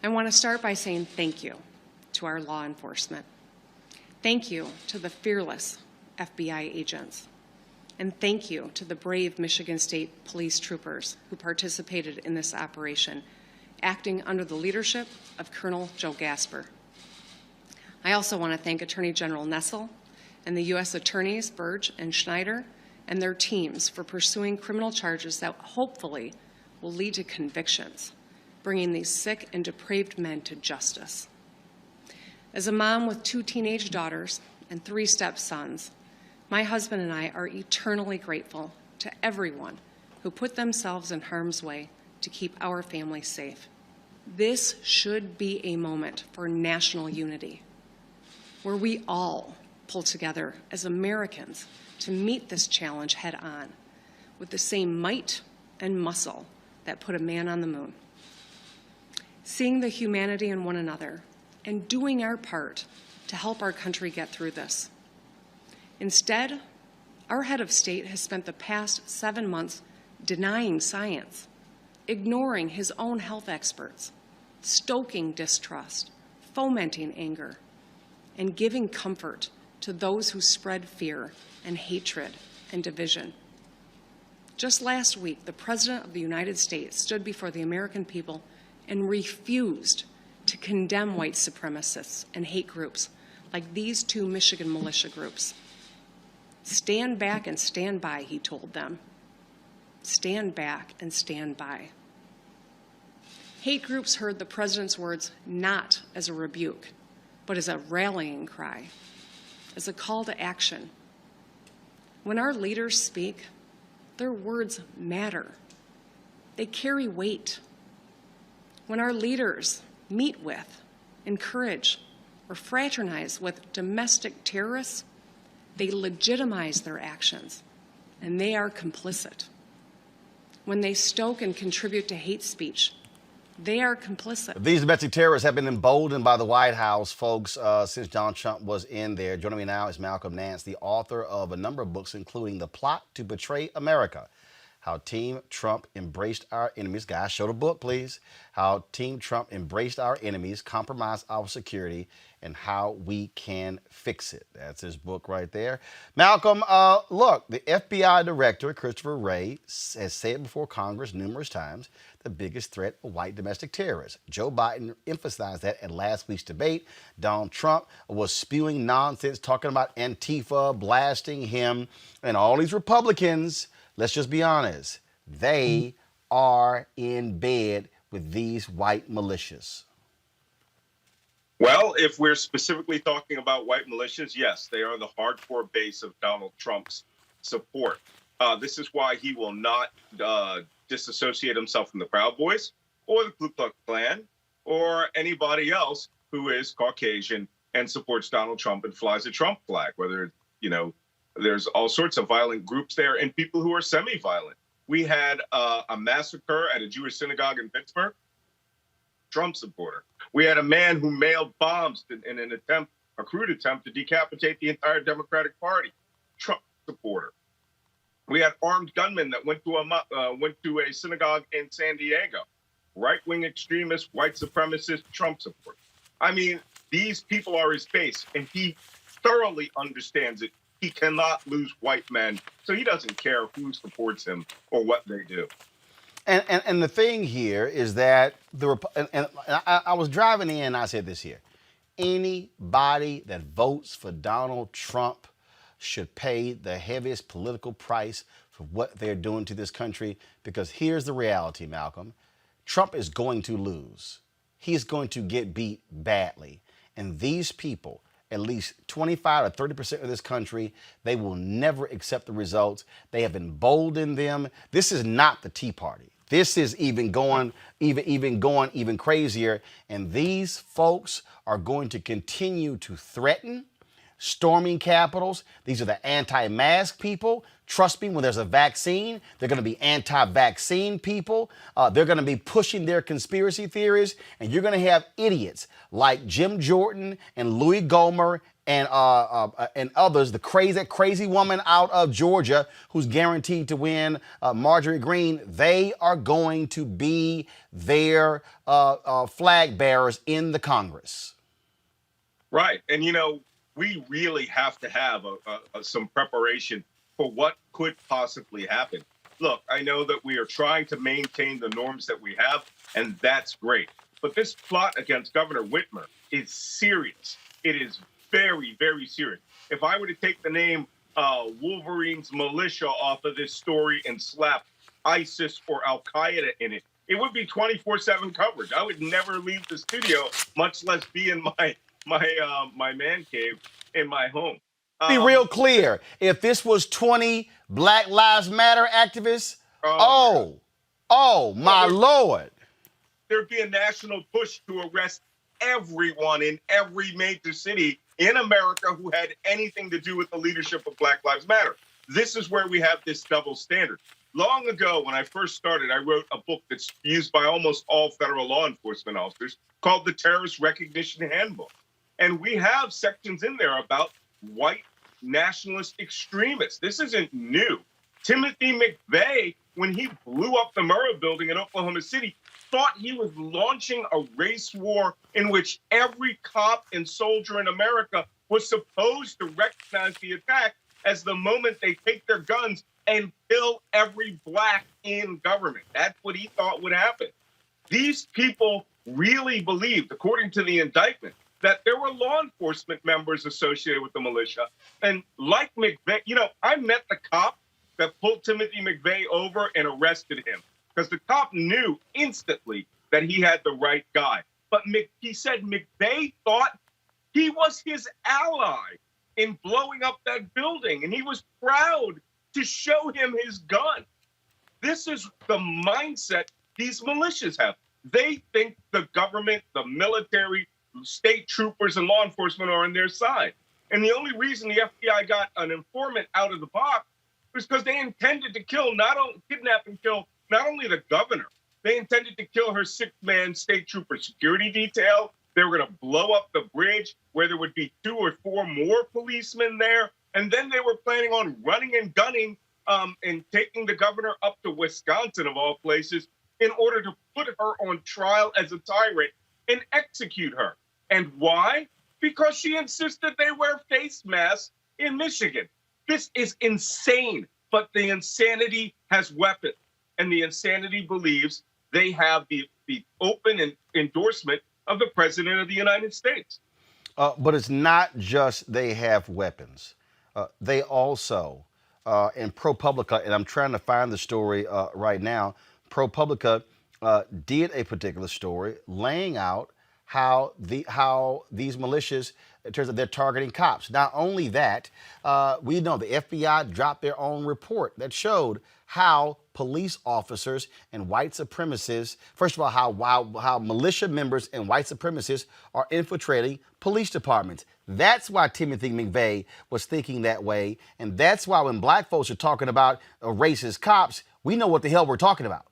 I want to start by saying thank you to our law enforcement. Thank you to the fearless FBI agents. And thank you to the brave Michigan State Police troopers who participated in this operation, acting under the leadership of Colonel Joe Gasper. I also want to thank Attorney General Nessel and the U.S. Attorneys Burge and Schneider and their teams for pursuing criminal charges that hopefully will lead to convictions, bringing these sick and depraved men to justice. As a mom with 2 teenage daughters and 3 stepsons, my husband and I are eternally grateful to everyone who put themselves in harm's way to keep our family safe. This should be a moment for national unity, where we all pull together as Americans to meet this challenge head on with the same might and muscle that put a man on the moon. Seeing the humanity in one another and doing our part to help our country get through this. Instead, our head of state has spent the past 7 months denying science, ignoring his own health experts, stoking distrust, fomenting anger, and giving comfort to those who spread fear and hatred and division. Just last week, the President of the United States stood before the American people and refused to condemn white supremacists and hate groups like these 2 Michigan militia groups. Stand back and stand by, he told them. Stand back and stand by. Hate groups heard the President's words not as a rebuke, but as a rallying cry, as a call to action. When our leaders speak, their words matter. They carry weight. When our leaders meet with, encourage, or fraternize with domestic terrorists, they legitimize their actions, and they are complicit. When they stoke and contribute to hate speech, they are complicit. These domestic terrorists have been emboldened by the White House, folks, since Donald Trump was in there. Joining me now is Malcolm Nance, the author of a number of books, including The Plot to Betray America: How Team Trump embraced our enemies. Guys, show the book, please. How Team Trump embraced our enemies, compromised our security, and how we can fix it. That's his book right there. Malcolm, look, the FBI director, Christopher Wray, has said before Congress numerous times the biggest threat of white domestic terrorists. Joe Biden emphasized that at last week's debate. Donald Trump was spewing nonsense, talking about Antifa, blasting him, and all these Republicans, let's just be honest, they are in bed with these white militias. Well, if we're specifically talking about white militias, yes, they are the hardcore base of Donald Trump's support. This is why he will not disassociate himself from the Proud Boys or the Ku Klux Klan or anybody else who is Caucasian and supports Donald Trump and flies a Trump flag, whether, there's all sorts of violent groups there and people who are semi-violent. We had a massacre at a Jewish synagogue in Pittsburgh, Trump supporter. We had a man who mailed bombs in an attempt, a crude attempt to decapitate the entire Democratic Party, Trump supporter. We had armed gunmen that went to a synagogue in San Diego, right-wing extremists, white supremacists, Trump supporters. I mean, these people are his base, and he thoroughly understands it. He cannot lose white men, so he doesn't care who supports him or what they do. And the thing here is that I was driving in and I said this here. Anybody that votes for Donald Trump should pay the heaviest political price for what they're doing to this country, because here's the reality, Malcolm. Trump is going to lose. He's going to get beat badly. And these people, at least 25 to 30% of this country, they will never accept the results. They have emboldened them. This is not the Tea Party. This is even going crazier. And these folks are going to continue to threaten, storming capitals. These are the anti-mask people. Trust me, when there's a vaccine, they're going to be anti-vaccine people. They're going to be pushing their conspiracy theories. And you're going to have idiots like Jim Jordan and Louis Gohmert and others, the crazy woman out of Georgia who's guaranteed to win, Marjorie Greene. They are going to be their flag bearers in the Congress. Right. And, we really have to have some preparation for what could possibly happen. Look, I know that we are trying to maintain the norms that we have, and that's great. But this plot against Governor Whitmer is serious. It is very, very serious. If I were to take the name Wolverine's militia off of this story and slap ISIS or Al Qaeda in it, it would be 24/7 coverage. I would never leave the studio, much less be in my man cave in my home. Be real clear. If this was 20 Black Lives Matter activists, my Lord. There'd be a national push to arrest everyone in every major city in America who had anything to do with the leadership of Black Lives Matter. This is where we have this double standard. Long ago, when I first started, I wrote a book that's used by almost all federal law enforcement officers called the Terrorist Recognition Handbook. And we have sections in there about white nationalist extremists. This isn't new. Timothy McVeigh, when he blew up the Murrah building in Oklahoma City, thought he was launching a race war in which every cop and soldier in America was supposed to recognize the attack as the moment they take their guns and kill every black in government. That's what he thought would happen. These people really believed, according to the indictment, that there were law enforcement members associated with the militia. And like McVeigh, I met the cop that pulled Timothy McVeigh over and arrested him because the cop knew instantly that he had the right guy. But he said McVeigh thought he was his ally in blowing up that building, and he was proud to show him his gun. This is the mindset these militias have. They think the government, the military, state troopers, and law enforcement are on their side. And the only reason the FBI got an informant out of the box was because they intended to kidnap and kill not only the governor, they intended to kill her 6-man state trooper security detail. They were going to blow up the bridge where there would be 2 or 4 more policemen there. And then they were planning on running and gunning and taking the governor up to Wisconsin, of all places, in order to put her on trial as a tyrant and execute her. And why? Because she insisted they wear face masks in Michigan. This is insane, but the insanity has weapons, and the insanity believes they have the open endorsement of the President of the United States. But it's not just they have weapons. They also, in ProPublica, and I'm trying to find the story right now, ProPublica did a particular story laying out how these militias, in terms of they're targeting cops. Not only that, we know the FBI dropped their own report that showed how police officers and white supremacists, first of all, how militia members and white supremacists are infiltrating police departments. That's why Timothy McVeigh was thinking that way, and that's why when black folks are talking about racist cops, we know what the hell we're talking about.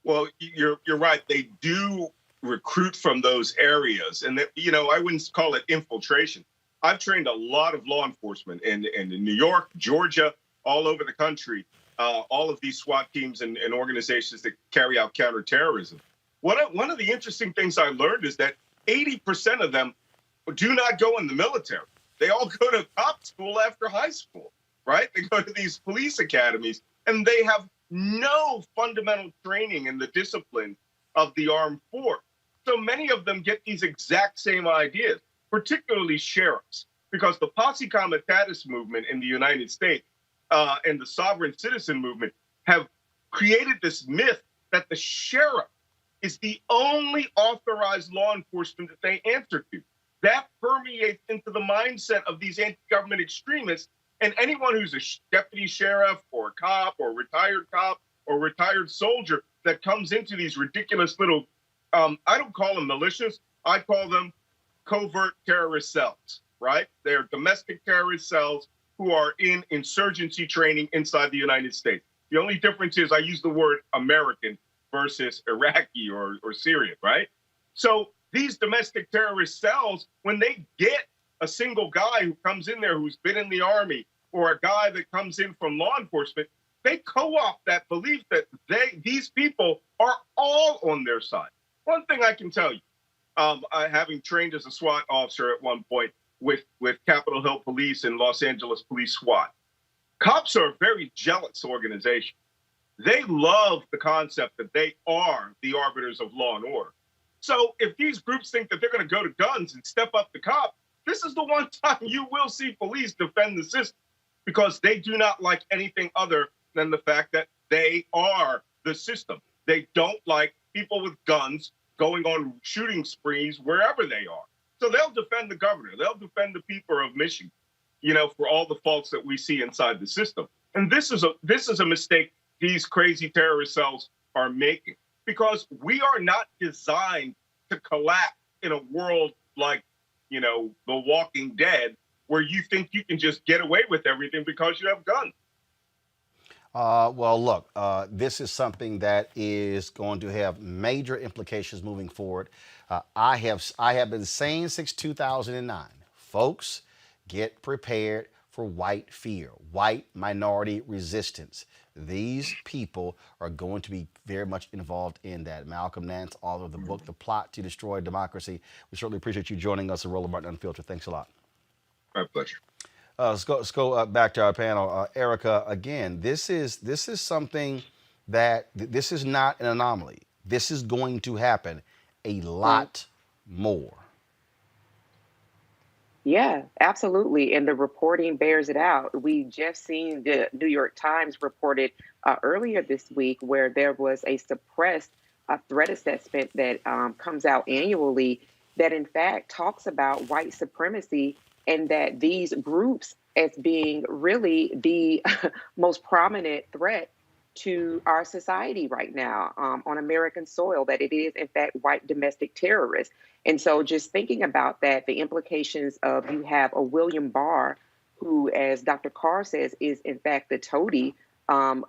Well, you're right. They do recruit from those areas, and I wouldn't call it infiltration. I've trained a lot of law enforcement in New York, Georgia, all over the country. All of these SWAT teams and organizations that carry out counterterrorism. One of the interesting things I learned is that 80% of them do not go in the military. They all go to cop school after high school, right? They go to these police academies, and they have no fundamental training in the discipline of the armed force. So many of them get these exact same ideas, particularly sheriffs, because the posse comitatus movement in the United States and the sovereign citizen movement have created this myth that the sheriff is the only authorized law enforcement that they answer to. That permeates into the mindset of these anti-government extremists, and anyone who's a deputy sheriff or a cop or retired soldier that comes into these ridiculous little, I don't call them militias, I call them covert terrorist cells, right? They're domestic terrorist cells who are in insurgency training inside the United States. The only difference is I use the word American versus Iraqi or Syrian, right? So these domestic terrorist cells, when they get a single guy who comes in there who's been in the army or a guy that comes in from law enforcement, they co-opt that belief that these people are all on their side. One thing I can tell you, having trained as a SWAT officer at one point with Capitol Hill Police and Los Angeles Police SWAT, cops are a very jealous organization. They love the concept that they are the arbiters of law and order. So if these groups think that they're going to go to guns and step up the cop, this is the one time you will see police defend the system, because they do not like anything other than the fact that they are the system. They don't like people with guns going on shooting sprees wherever they are. So they'll defend the governor. They'll defend the people of Michigan, for all the faults that we see inside the system. And this is a mistake these crazy terrorist cells are making, because we are not designed to collapse in a world like, The Walking Dead, where you think you can just get away with everything because you have guns. Well, look, this is something that is going to have major implications moving forward. I have been saying since 2009, folks, get prepared for white fear, white minority resistance. These people are going to be very much involved in that. Malcolm Nance, author of the book, The Plot to Destroy Democracy. We certainly appreciate you joining us at Roland Martin Unfiltered. Thanks a lot. My pleasure. Let's go back to our panel. Erica, again, this is something that this is not an anomaly. This is going to happen a lot more. Yeah, absolutely. And the reporting bears it out. We just seen the New York Times reported earlier this week where there was a suppressed threat assessment that comes out annually that in fact talks about white supremacy, and that these groups as being really the most prominent threat to our society right now on American soil, that it is in fact white domestic terrorists. And so just thinking about that, the implications of you have a William Barr, who, as Dr. Carr says, is in fact the toady of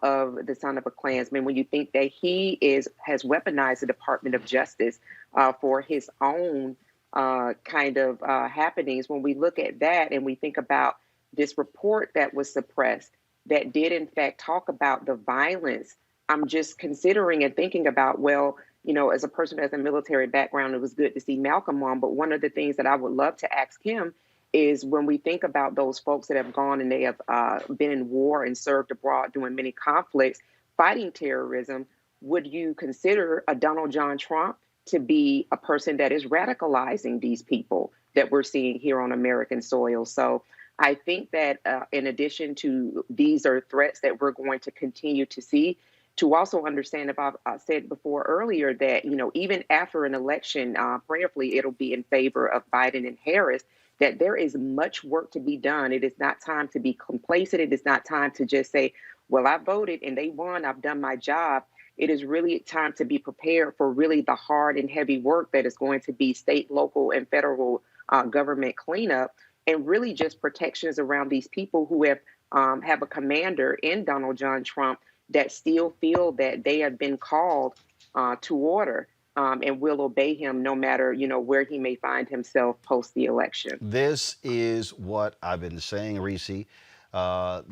the son of a Klansman, when you think that he has weaponized the Department of Justice for his own kind of happenings. When we look at that and we think about this report that was suppressed, that did in fact talk about the violence, I'm just considering and thinking about, well, you know, as a person who has a military background, it was good to see Malcolm on. But one of the things that I would love to ask him is, when we think about those folks that have gone and they have been in war and served abroad during many conflicts fighting terrorism, would you consider a Donald John Trump to be a person that is radicalizing these people that we're seeing here on American soil? So I think that in addition to these are threats that we're going to continue to see, to also understand, if I've said before earlier, that, you know, even after an election, prayerfully, it'll be in favor of Biden and Harris, that there is much work to be done. It is not time to be complacent. It is not time to just say, well, I voted and they won, I've done my job. It is really time to be prepared for really the hard and heavy work that is going to be state, local, and federal government cleanup, and really just protections around these people who have a commander in Donald John Trump that still feel that they have been called to order and will obey him no matter, you know, where he may find himself post the election. This is what I've been saying, Reese. What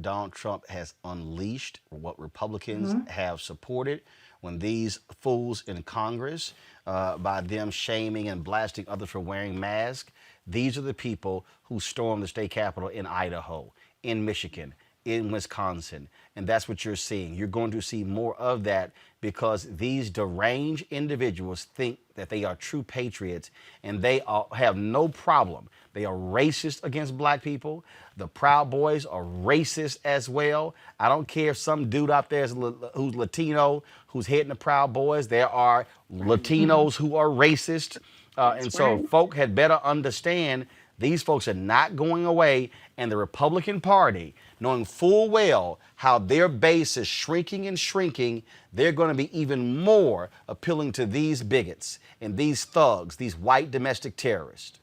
Donald Trump has unleashed, what Republicans have supported, when these fools in Congress, by them shaming and blasting others for wearing masks, these are the people who stormed the state capitol in Idaho, in Michigan, in Wisconsin. And that's what you're seeing. You're going to see more of that, because these deranged individuals think that they are true patriots, and they have no problem. They are racist against black people. The Proud Boys are racist as well. I don't care if some dude out there who's Latino, who's heading the Proud Boys. There are Latinos who are racist. And so folk had better understand these folks are not going away, and the Republican Party, knowing full well how their base is shrinking and shrinking, they're going to be even more appealing to these bigots and these thugs, these white domestic terrorists.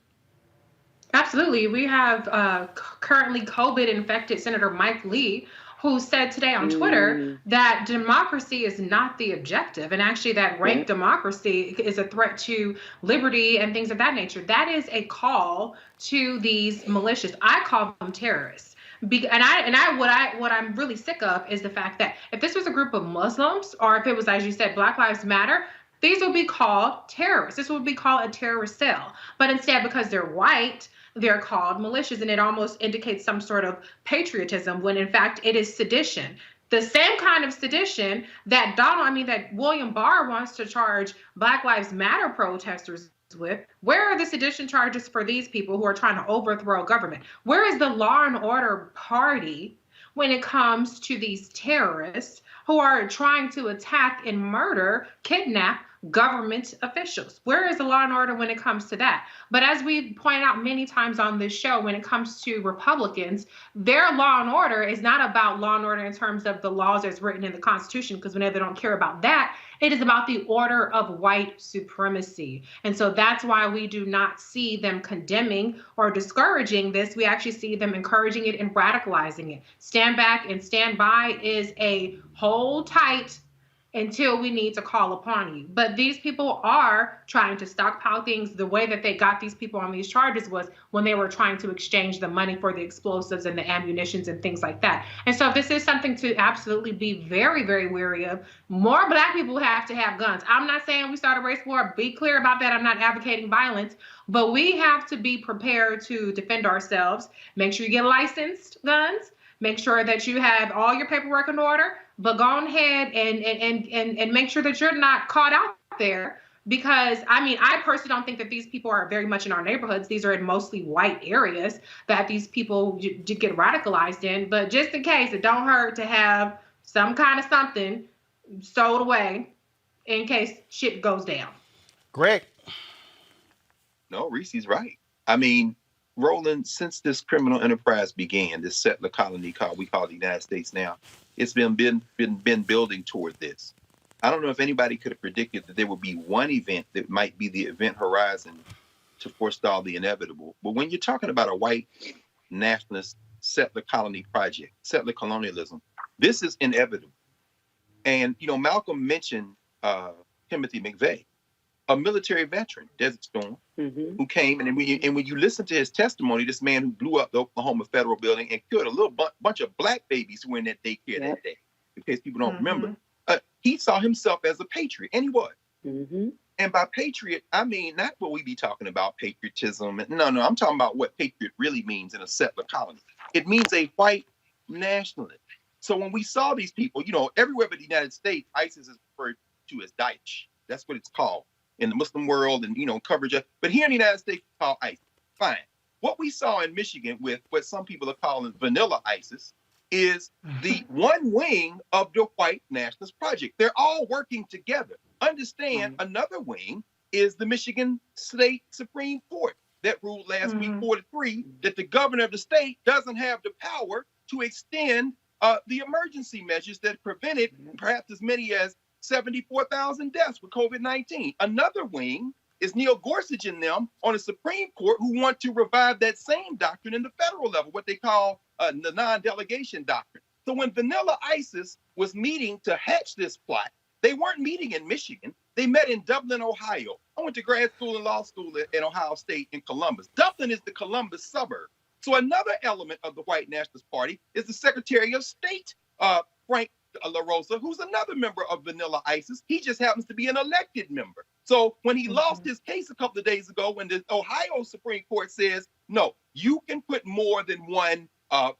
Absolutely. We have currently COVID-infected Senator Mike Lee, who said today on Twitter that democracy is not the objective, and actually that rank democracy is a threat to liberty and things of that nature. That is a call to these militias. I call them terrorists. What I'm really sick of is the fact that if this was a group of Muslims, or if it was, as you said, Black Lives Matter, these would be called terrorists. This would be called a terrorist cell. But instead, because they're white, they're called militias, and it almost indicates some sort of patriotism, when in fact it is sedition. The same kind of sedition that that William Barr wants to charge Black Lives Matter protesters with. Where are the sedition charges for these people who are trying to overthrow government? Where is the law and order party when it comes to these terrorists who are trying to attack and murder, kidnap government officials? Where is the law and order when it comes to that? But as we pointed out many times on this show, when it comes to Republicans, their law and order is not about law and order in terms of the laws as written in the Constitution, because whenever they don't care about that, it is about the order of white supremacy. And so that's why we do not see them condemning or discouraging this. We actually see them encouraging it and radicalizing it. Stand back and stand by is a hold tight until we need to call upon you. But these people are trying to stockpile things. The way that they got these people on these charges was when they were trying to exchange the money for the explosives and the ammunitions and things like that. And so this is something to absolutely be very, very wary of. More Black people have to have guns. I'm not saying we start a race war. Be clear about that. I'm not advocating violence. But we have to be prepared to defend ourselves. Make sure you get licensed guns. Make sure that you have all your paperwork in order, but go ahead and make sure that you're not caught out there, because I personally don't think that these people are very much in our neighborhoods. These are in mostly white areas that these people get radicalized in. But just in case, it don't hurt to have some kind of something stowed away in case shit goes down. Greg. No, Reese's right. Roland, since this criminal enterprise began, this settler colony we call the United States now, it's been building toward this. I don't know if anybody could have predicted that there would be one event that might be the event horizon to forestall the inevitable. But when you're talking about a white nationalist settler colony project, settler colonialism, this is inevitable. And, Malcolm mentioned Timothy McVeigh. a military veteran, Desert Storm, who came, and when you listen to his testimony, this man who blew up the Oklahoma Federal Building and killed a little bunch of black babies who were in that daycare that day, in case people don't remember, he saw himself as a patriot, and he was. And by patriot, I mean not what we be talking about, patriotism. No, I'm talking about what patriot really means in a settler colony. It means a white nationalist. So when we saw these people, everywhere but the United States, ISIS is referred to as Daesh. That's what it's called in the Muslim world and, coverage of. But here in the United States, it's called ISIS. Fine. What we saw in Michigan with what some people are calling vanilla ISIS is the one wing of the white nationalist project. They're all working together. Understand, another wing is the Michigan State Supreme Court that ruled last week 4-3 that the governor of the state doesn't have the power to extend the emergency measures that prevented perhaps as many as 74,000 deaths with COVID-19. Another wing is Neil Gorsuch and them on the Supreme Court who want to revive that same doctrine in the federal level, what they call the non-delegation doctrine. So when vanilla ISIS was meeting to hatch this plot, they weren't meeting in Michigan. They met in Dublin, Ohio. I went to grad school and law school at Ohio State in Columbus. Dublin is the Columbus suburb. So another element of the White Nationalist Party is the Secretary of State, Frank LaRosa, who's another member of vanilla ISIS. He just happens to be an elected member. So when he lost his case a couple of days ago, when the Ohio Supreme Court says, no, you can put more than one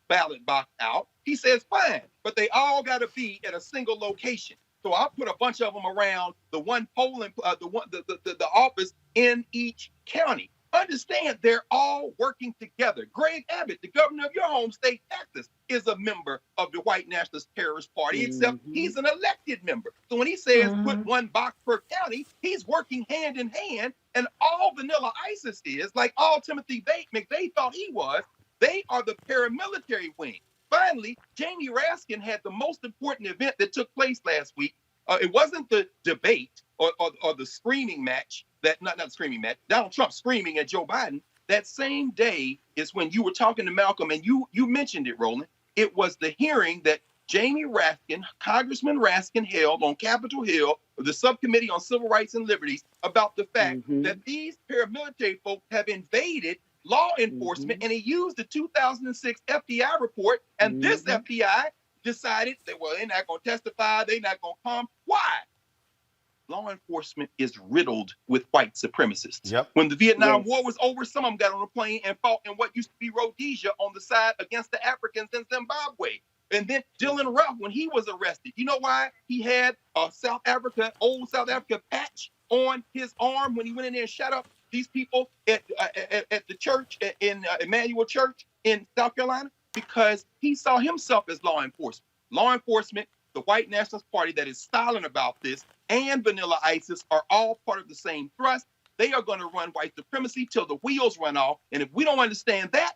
ballot box out, he says, fine, but they all got to be at a single location. So I'll put a bunch of them around the one polling, the office in each county. Understand, they're all working together. Greg Abbott, the governor of your home state, Texas, is a member of the White Nationalist Terrorist Party, except he's an elected member. So when he says put one box per county, he's working hand in hand. And all vanilla ISIS is, like all Timothy McVeigh thought he was, they are the paramilitary wing. Finally, Jamie Raskin had the most important event that took place last week. It wasn't the debate or the screaming match, not the screaming match, Donald Trump screaming at Joe Biden. That same day is when you were talking to Malcolm, and you mentioned it, Roland. It was the hearing that Jamie Raskin, Congressman Raskin, held on Capitol Hill, the Subcommittee on Civil Rights and Liberties, about the fact that these paramilitary folks have invaded law enforcement, and he used the 2006 FBI report, and this FBI decided that, well, they're not going to testify, they're not going to come. Why? Law enforcement is riddled with white supremacists. When the Vietnam War was over, some of them got on a plane and fought in what used to be Rhodesia on the side against the Africans in Zimbabwe. And then Dylan Ruff, when he was arrested, you know why he had a old South Africa patch on his arm when he went in there and shot up these people at the church in Emmanuel Church in South Carolina? Because he saw himself as law enforcement. Law enforcement, the White Nationalist Party that is silent about this, and vanilla ISIS are all part of the same thrust. They are going to run white supremacy till the wheels run off. And if we don't understand that,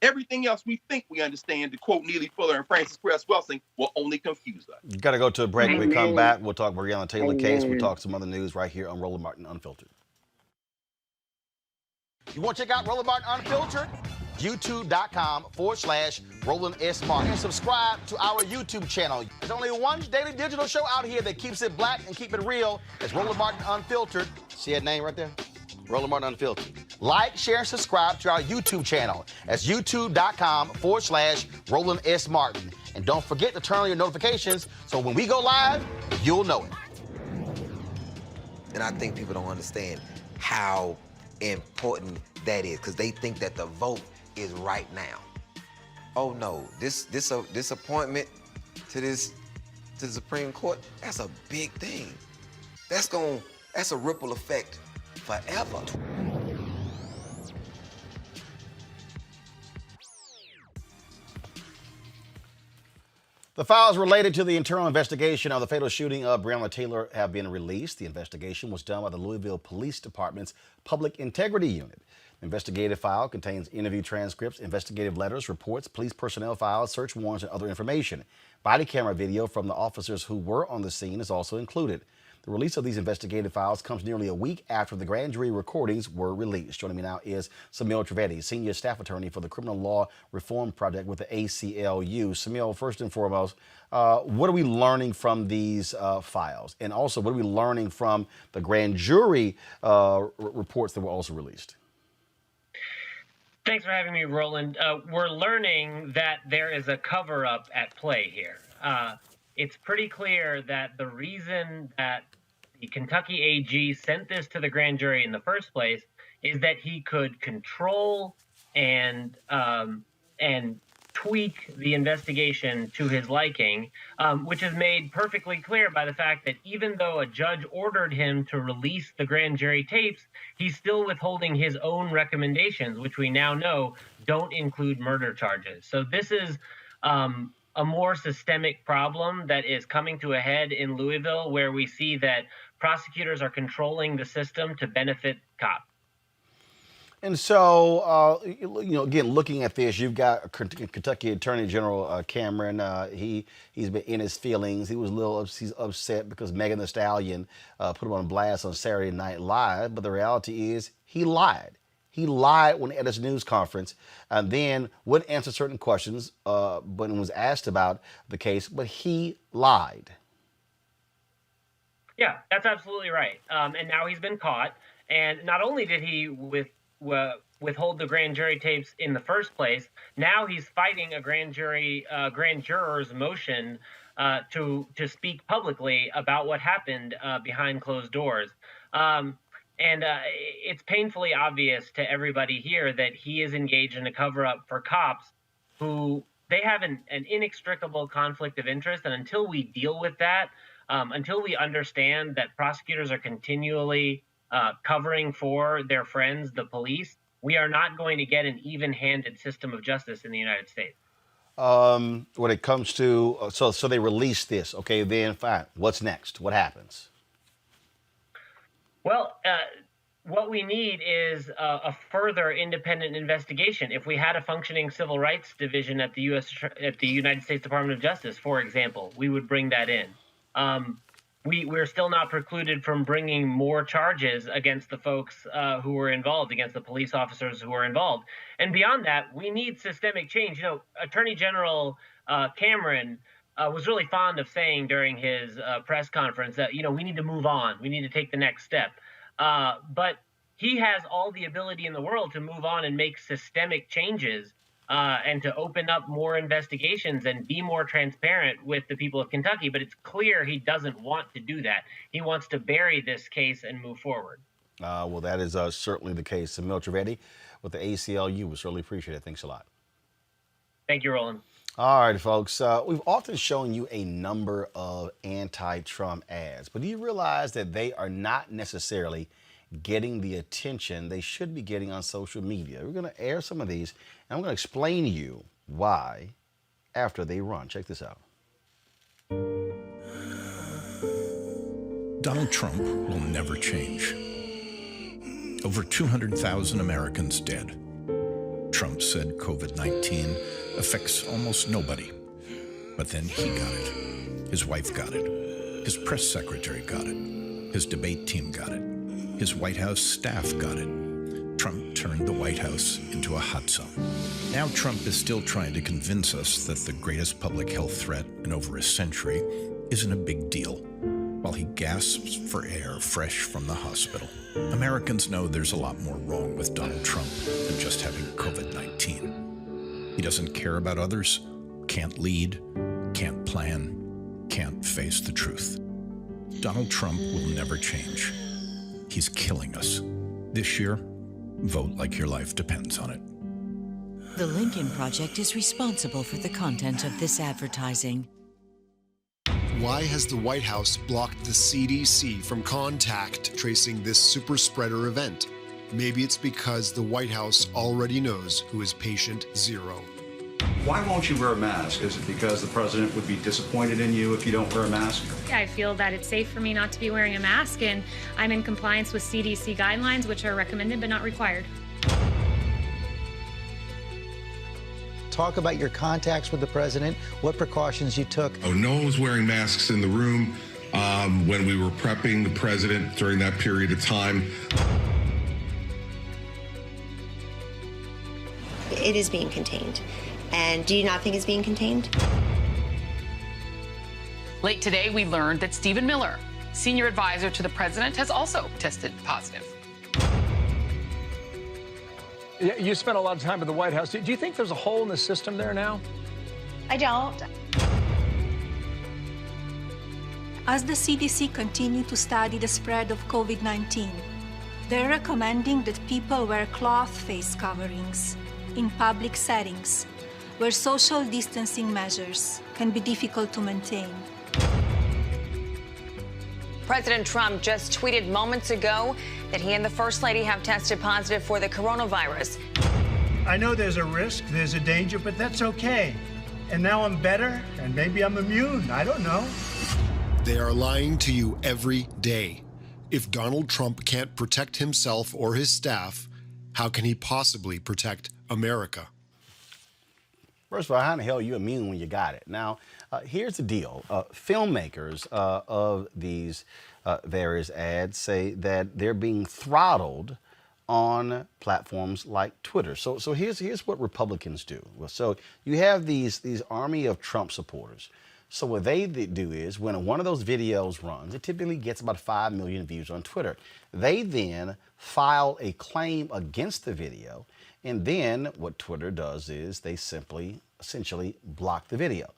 everything else we think we understand, to quote Neely Fuller and Francis Cress Welsing, will only confuse us. You got to go to a break. When we come back, we'll talk Breonna Taylor case. We'll talk some other news right here on Roland Martin Unfiltered. You want to check out Roland Martin Unfiltered? YouTube.com/Roland S. Martin. And subscribe to our YouTube channel. There's only one daily digital show out here that keeps it black and keep it real. It's Roland Martin Unfiltered. See that name right there? Roland Martin Unfiltered. Like, share, and subscribe to our YouTube channel. That's YouTube.com/Roland S. Martin. And don't forget to turn on your notifications so when we go live, you'll know it. And I think people don't understand how important that is, because they think that the vote is right now. Oh no, this appointment to the Supreme Court, that's a big thing. That's a ripple effect forever. The files related to the internal investigation of the fatal shooting of Breonna Taylor have been released. The investigation was done by the Louisville Police Department's Public Integrity Unit. The investigative file contains interview transcripts, investigative letters, reports, police personnel files, search warrants, and other information. Body camera video from the officers who were on the scene is also included. The release of these investigative files comes nearly a week after the grand jury recordings were released. Joining me now is Samil Trivedi, Senior Staff Attorney for the Criminal Law Reform Project with the ACLU. Samil, first and foremost, what are we learning from these files? And also, what are we learning from the grand jury reports that were also released? Thanks for having me, Roland. We're learning that there is a cover-up at play here. It's pretty clear that the reason that the Kentucky AG sent this to the grand jury in the first place is that he could control and tweak the investigation to his liking, which is made perfectly clear by the fact that even though a judge ordered him to release the grand jury tapes, he's still withholding his own recommendations, which we now know don't include murder charges. So this is a more systemic problem that is coming to a head in Louisville, where we see that prosecutors are controlling the system to benefit cops. And so, again, looking at this, you've got Kentucky Attorney General Cameron. He's been in his feelings. He was he's upset because Megan Thee Stallion put him on blast on Saturday Night Live. But the reality is he lied. He lied at his news conference and then wouldn't answer certain questions when was asked about the case, but he lied. Yeah, that's absolutely right. And now he's been caught. And not only did he withhold the grand jury tapes in the first place, now he's fighting a grand juror's motion to speak publicly about what happened behind closed doors. And it's painfully obvious to everybody here that he is engaged in a cover-up for cops who they have an inextricable conflict of interest. And until we deal with that, until we understand that prosecutors are continually covering for their friends, the police, we are not going to get an even-handed system of justice in the United States. When it comes to, so they release this, okay, then fine. What's next? What happens? Well, what we need is a further independent investigation. If we had a functioning civil rights division at the United States Department of Justice, for example, we would bring that in. We're still not precluded from bringing more charges against the folks who were involved, against the police officers who were involved. And beyond that, we need systemic change. Attorney General Cameron was really fond of saying during his press conference that, we need to move on. We need to take the next step. But he has all the ability in the world to move on and make systemic changes and to open up more investigations and be more transparent with the people of Kentucky. But it's clear he doesn't want to do that. He wants to bury this case and move forward. Well, that is certainly the case. Samil Trivedi with the ACLU. We certainly appreciate it. Thanks a lot. Thank you, Roland. All right, folks. We've often shown you a number of anti-Trump ads, but do you realize that they are not necessarily getting the attention they should be getting on social media? We're going to air some of these, and I'm going to explain to you why after they run. Check this out. Donald Trump will never change. Over 200,000 Americans dead. Trump said COVID-19 affects almost nobody. But then he got it. His wife got it. His press secretary got it. His debate team got it. His White House staff got it. Trump turned the White House into a hot zone. Now Trump is still trying to convince us that the greatest public health threat in over a century isn't a big deal, while he gasps for air fresh from the hospital. Americans know there's a lot more wrong with Donald Trump than just having COVID-19. He doesn't care about others, can't lead, can't plan, can't face the truth. Donald Trump will never change. He's killing us. This year, vote like your life depends on it. The Lincoln Project is responsible for the content of this advertising. Why has the White House blocked the CDC from contact tracing this super spreader event? Maybe it's because the White House already knows who is patient zero. Why won't you wear a mask? Is it because the president would be disappointed in you if you don't wear a mask? I feel that it's safe for me not to be wearing a mask, and I'm in compliance with CDC guidelines, which are recommended but not required. Talk about your contacts with the president, what precautions you took. Oh, no one was wearing masks in the room. when we were prepping the president during that period of time. It is being contained. And do you not think it's being contained? Late today, we learned that Stephen Miller, senior advisor to the president, has also tested positive. You spent a lot of time in the White House. Do you think there's a hole in the system there now? I don't. As the CDC continues to study the spread of COVID-19, they're recommending that people wear cloth face coverings in public settings where social distancing measures can be difficult to maintain. President Trump just tweeted moments ago that he and the First Lady have tested positive for the coronavirus. I know there's a risk, there's a danger, but that's okay. And now I'm better, and maybe I'm immune. I don't know. They are lying to you every day. If Donald Trump can't protect himself or his staff, how can he possibly protect America? First of all, how in the hell are you immune when you got it? Now, here's the deal. Filmmakers of these various ads say that they're being throttled on platforms like Twitter. So here's what Republicans do. So you have these army of Trump supporters. So what they do is when one of those videos runs, it typically gets about 5 million views on Twitter. They then file a claim against the video, and then what Twitter does is they simply, essentially block the video.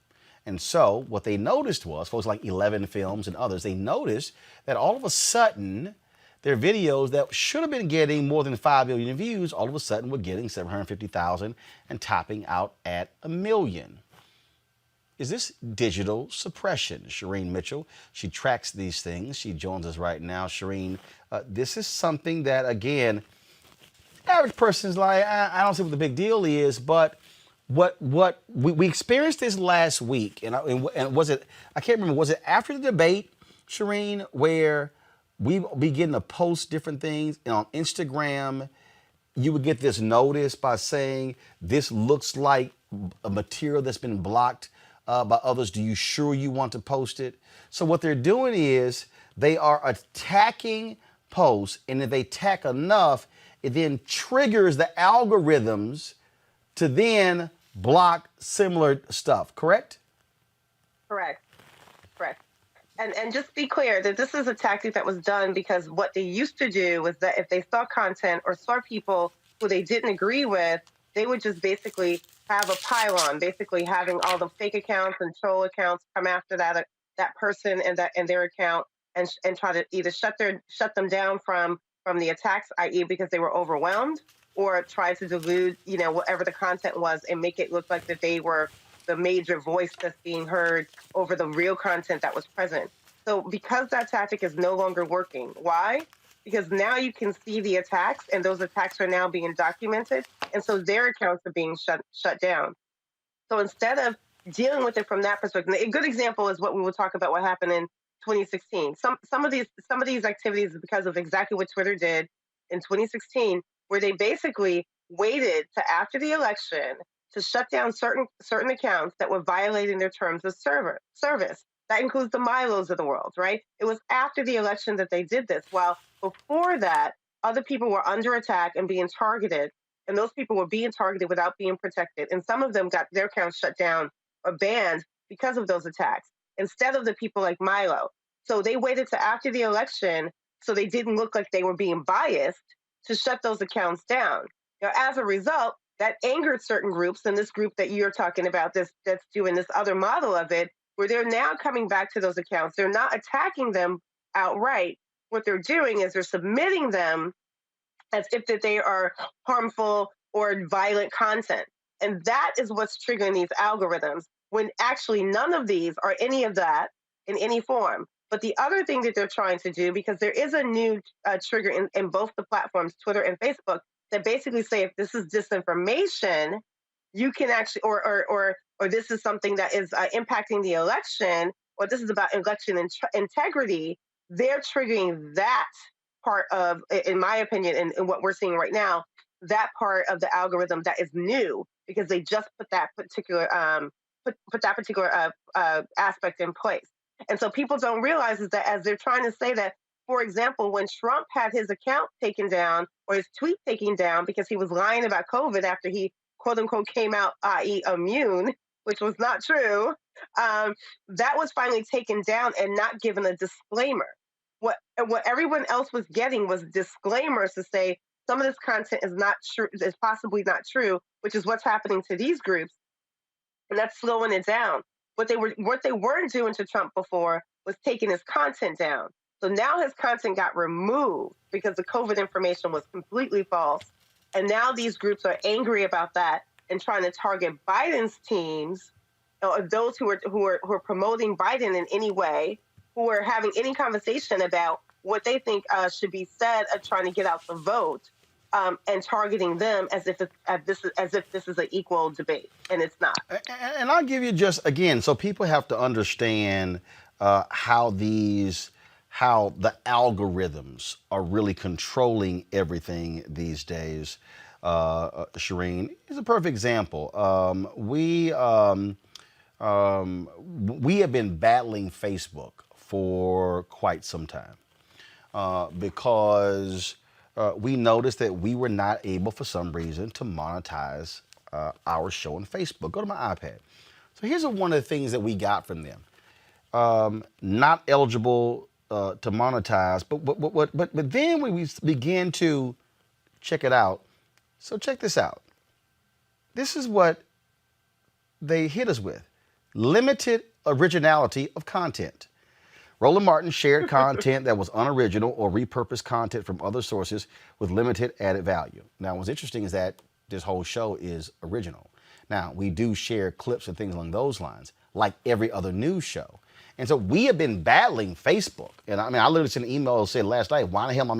And so what they noticed was, folks like 11 Films and others, they noticed that all of a sudden, their videos that should have been getting more than 5 million views, all of a sudden were getting 750,000 and topping out at 1 million. Is this digital suppression? Shireen Mitchell, she tracks these things. She joins us right now. Shireen, this is something that, again, average person's like, I don't see what the big deal is, but what we experienced this last week, and was it, I can't remember, was it after the debate, Shireen, where we begin to post different things, and on Instagram, you would get this notice by saying, this looks like a material that's been blocked by others. Do you sure you want to post it? So what they're doing is they are attacking posts, and if they attack enough, it then triggers the algorithms to then block similar stuff, correct? Correct. And just be clear that this is a tactic that was done because what they used to do was that if they saw content or saw people who they didn't agree with, they would just basically have a pylon, basically having all the fake accounts and troll accounts come after that person and their account and try to either shut them down from the attacks, i.e. because they were overwhelmed, or try to delude, whatever the content was and make it look like that they were the major voice that's being heard over the real content that was present. So because that tactic is no longer working, why? Because now you can see the attacks, and those attacks are now being documented, and so their accounts are being shut down. So instead of dealing with it from that perspective, a good example is what we will talk about what happened in 2016. Some of these activities is because of exactly what Twitter did in 2016, where they basically waited to after the election to shut down certain accounts that were violating their terms of service. That includes the Milos of the world, right? It was after the election that they did this. While before that, other people were under attack and being targeted, and those people were being targeted without being protected. And some of them got their accounts shut down or banned because of those attacks, instead of the people like Milo. So they waited to after the election so they didn't look like they were being biased to shut those accounts down. Now, as a result, that angered certain groups, and this group that you're talking about that's doing this other model of it, where they're now coming back to those accounts. They're not attacking them outright. What they're doing is they're submitting them as if that they are harmful or violent content. And that is what's triggering these algorithms, when actually none of these are any of that in any form. But the other thing that they're trying to do, because there is a new trigger in both the platforms, Twitter and Facebook, that basically say if this is disinformation, you can actually, or this is something that is impacting the election, or this is about election integrity, they're triggering that part of, in my opinion, and what we're seeing right now, that part of the algorithm that is new, because they just put that particular aspect in place. And so people don't realize is that as they're trying to say that, for example, when Trump had his account taken down or his tweet taken down because he was lying about COVID after he quote unquote came out, i.e., immune, which was not true, that was finally taken down and not given a disclaimer. What everyone else was getting was disclaimers to say some of this content is not true, is possibly not true, which is what's happening to these groups, and that's slowing it down. What they weren't doing to Trump before was taking his content down. So now his content got removed because the COVID information was completely false, and now these groups are angry about that and trying to target Biden's teams, or those who are promoting Biden in any way, who are having any conversation about what they think should be said of trying to get out the vote, and targeting them as if this is an equal debate, and it's not. And I'll give you just again, so people have to understand how the algorithms are really controlling everything these days. Shireen is a perfect example. We have been battling Facebook for quite some time because we noticed that we were not able, for some reason, to monetize our show on Facebook. Go to my iPad. So here's one of the things that we got from them. Not eligible to monetize, but then when we began to check it out, so check this out. This is what they hit us with. Limited originality of content. Roland Martin shared content that was unoriginal or repurposed content from other sources with limited added value. Now, what's interesting is that this whole show is original. Now, we do share clips and things along those lines, like every other news show. And so we have been battling Facebook. And I mean, I literally sent an email that said last night, why the hell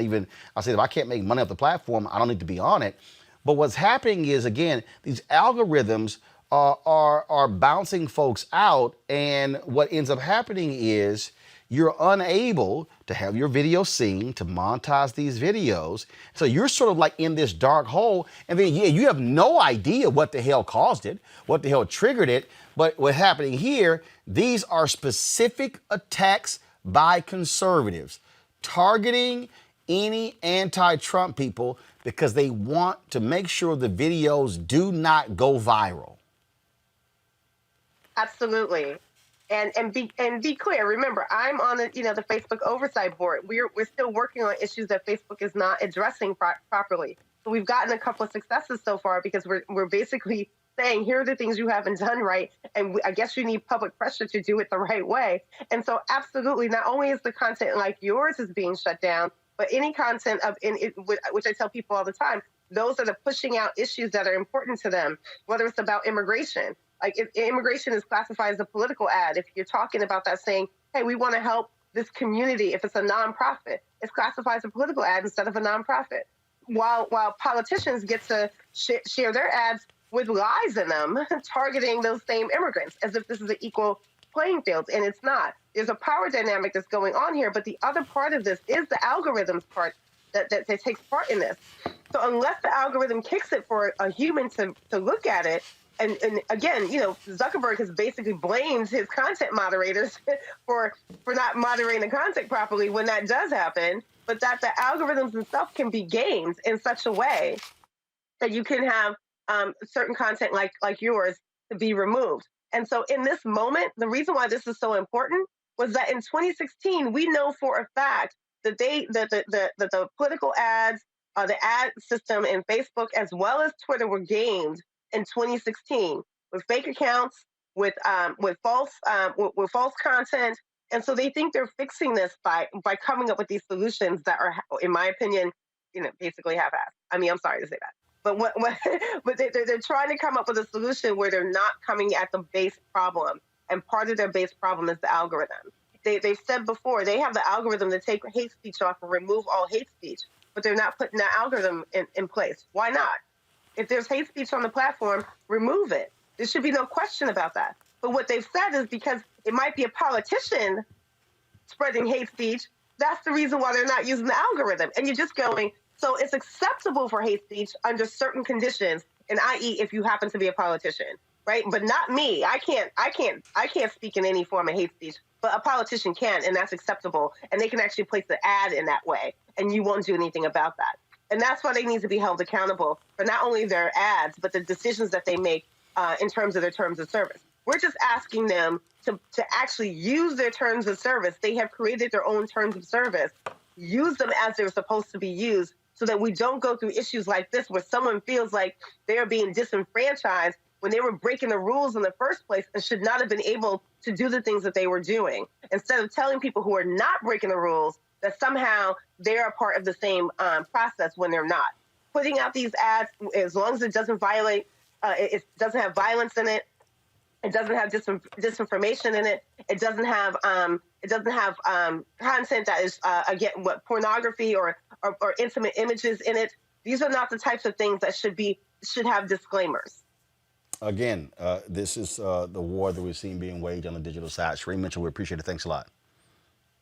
I said, if I can't make money off the platform, I don't need to be on it. But what's happening is, again, these algorithms are bouncing folks out. And what ends up happening is you're unable to have your video seen, to monetize these videos. So you're sort of like in this dark hole. And then, you have no idea what the hell caused it, what the hell triggered it. But what's happening here, these are specific attacks by conservatives targeting any anti-Trump people because they want to make sure the videos do not go viral. Absolutely. And be clear. Remember, I'm on the Facebook oversight board. We're still working on issues that Facebook is not addressing properly. So we've gotten a couple of successes so far because we're basically saying, here are the things you haven't done right, and I guess you need public pressure to do it the right way. And so absolutely, not only is the content like yours is being shut down, but any content which I tell people all the time, those that are pushing out issues that are important to them, whether it's about immigration. Like if immigration is classified as a political ad, if you're talking about that saying, hey, we want to help this community, if it's a nonprofit, it's classified as a political ad instead of a nonprofit. While politicians get to share their ads with lies in them, targeting those same immigrants as if this is an equal playing field, and it's not. There's a power dynamic that's going on here, but the other part of this is the algorithms part that takes part in this. So unless the algorithm kicks it for a human to look at it, and again, Zuckerberg has basically blamed his content moderators for not moderating the content properly when that does happen, but that the algorithms themselves can be gamed in such a way that you can have certain content like yours to be removed. And so in this moment, the reason why this is so important was that in 2016, we know for a fact that the political ads, the ad system in Facebook as well as Twitter were gamed in 2016 with fake accounts, with false content. And so they think they're fixing this by coming up with these solutions that are, in my opinion, basically half-assed. I mean, I'm sorry to say that. But they're trying to come up with a solution where they're not coming at the base problem. And part of their base problem is the algorithm. They've said before, they have the algorithm to take hate speech off and remove all hate speech, but they're not putting that algorithm in place. Why not? If there's hate speech on the platform, remove it. There should be no question about that. But what they've said is because it might be a politician spreading hate speech, that's the reason why they're not using the algorithm. And you're just going, so it's acceptable for hate speech under certain conditions, and i.e. if you happen to be a politician. right? But not me. I can't speak in any form of hate speech, but a politician can, and that's acceptable. And they can actually place the ad in that way, and you won't do anything about that. And that's why they need to be held accountable for not only their ads, but the decisions that they make in terms of their terms of service. We're just asking them to actually use their terms of service. They have created their own terms of service. Use them as they're supposed to be used so that we don't go through issues like this where someone feels like they're being disenfranchised when they were breaking the rules in the first place and should not have been able to do the things that they were doing. Instead of telling people who are not breaking the rules that somehow they're a part of the same process when they're not. Putting out these ads, as long as it doesn't violate, it doesn't have violence in it, it doesn't have disinformation in it, it doesn't have content that is again pornography or intimate images in it. These are not the types of things that should have disclaimers. Again, this is the war that we're seeing being waged on the digital side. Shereen Mitchell, we appreciate it. Thanks a lot.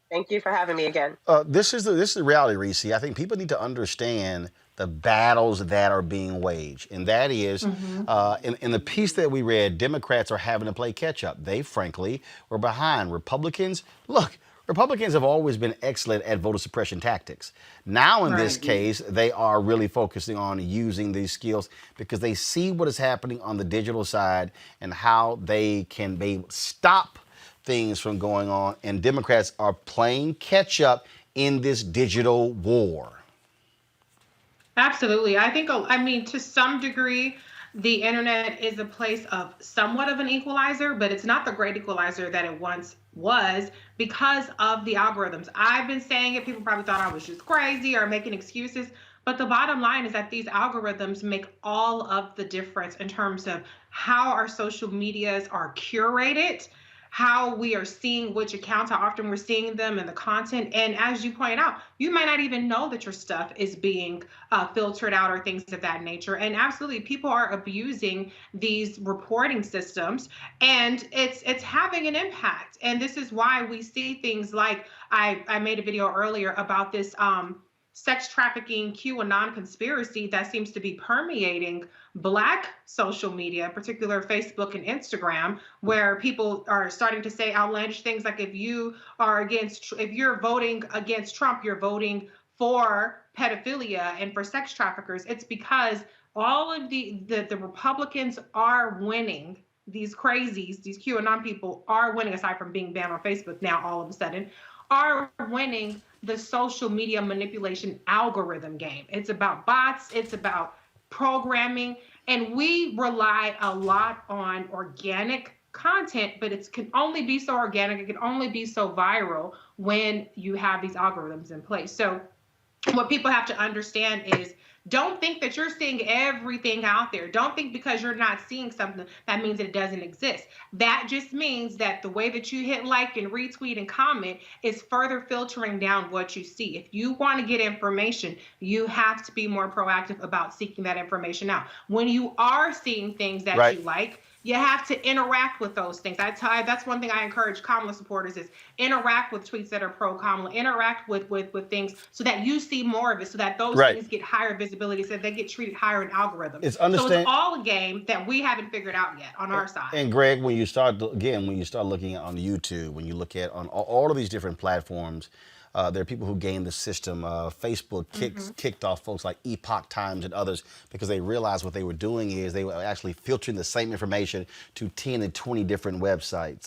Thank you for having me again. This is the reality, Reese. I think people need to understand the battles that are being waged, and that is, in the piece that we read, Democrats are having to play catch up. They, frankly, were behind. Republicans have always been excellent at voter suppression tactics. Now, in this case, they are really focusing on using these skills because they see what is happening on the digital side and how they can stop things from going on. And Democrats are playing catch up in this digital war. Absolutely. I mean, to some degree, the internet is a place of somewhat of an equalizer, but it's not the great equalizer that it once was because of the algorithms. I've been saying it. People probably thought I was just crazy or making excuses. But the bottom line is that these algorithms make all of the difference in terms of how our social medias are curated, how we are seeing which accounts, how often we're seeing them and the content. And as you point out, you might not even know that your stuff is being filtered out or things of that nature. And absolutely, people are abusing these reporting systems and it's having an impact. And this is why we see things like, I made a video earlier about this sex trafficking QAnon conspiracy that seems to be permeating Black social media, in particular Facebook and Instagram, where people are starting to say outlandish things like if you're voting against Trump, you're voting for pedophilia and for sex traffickers. It's because all of the Republicans are winning. These crazies, these QAnon people are winning, aside from being banned on Facebook now all of a sudden, are winning the social media manipulation algorithm game. It's about bots, it's about programming, and we rely a lot on organic content, but it can only be so organic, it can only be so viral when you have these algorithms in place. So what people have to understand is, don't think that you're seeing everything out there. Don't think because you're not seeing something that means it doesn't exist. That just means that the way that you hit like and retweet and comment is further filtering down what you see. If you want to get information, you have to be more proactive about seeking that information out. When you are seeing things that you like, you have to interact with those things. That's one thing I encourage Kamala supporters is interact with tweets that are pro-Kamala, interact with things so that you see more of it, so that those things get higher visibility, so that they get treated higher in algorithms. So it's all a game that we haven't figured out yet on our side. And Greg, when you start looking at on YouTube, when you look at on all of these different platforms, there are people who game the system. Facebook kicked off folks like Epoch Times and others because they realized what they were doing is they were actually filtering the same information to 10 and 20 different websites.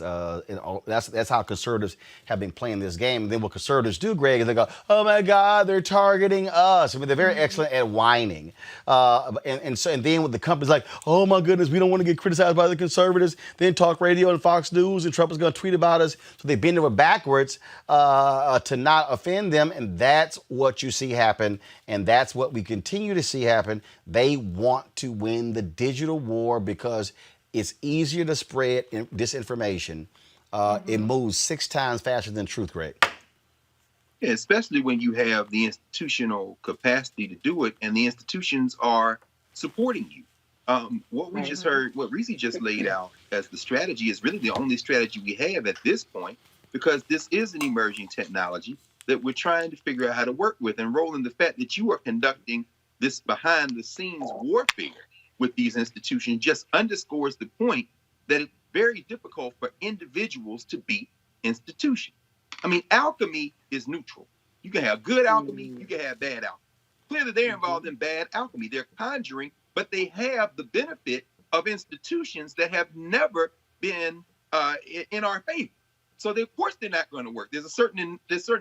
That's how conservatives have been playing this game. And then what conservatives do, Greg, is they go, oh my God, they're targeting us. I mean, they're very excellent at whining. And then with the companies like, oh my goodness, we don't want to get criticized by the conservatives. Then talk radio and Fox News and Trump is going to tweet about us. So they bend over backwards to not offend them, and that's what you see happen, and that's what we continue to see happen. They want to win the digital war because it's easier to spread disinformation. It moves 6 times faster than truth, Greg. Yeah, especially when you have the institutional capacity to do it, and the institutions are supporting you. What we just heard, what Reese just laid out as the strategy is really the only strategy we have at this point, because this is an emerging technology that we're trying to figure out how to work with. And Roland, the fact that you are conducting this behind the scenes warfare with these institutions just underscores the point that it's very difficult for individuals to beat institutions. I mean, alchemy is neutral. You can have good alchemy, you can have bad alchemy. Clearly, they're involved in bad alchemy. They're conjuring, but they have the benefit of institutions that have never been in our favor. So of course they're not going to work. There's certain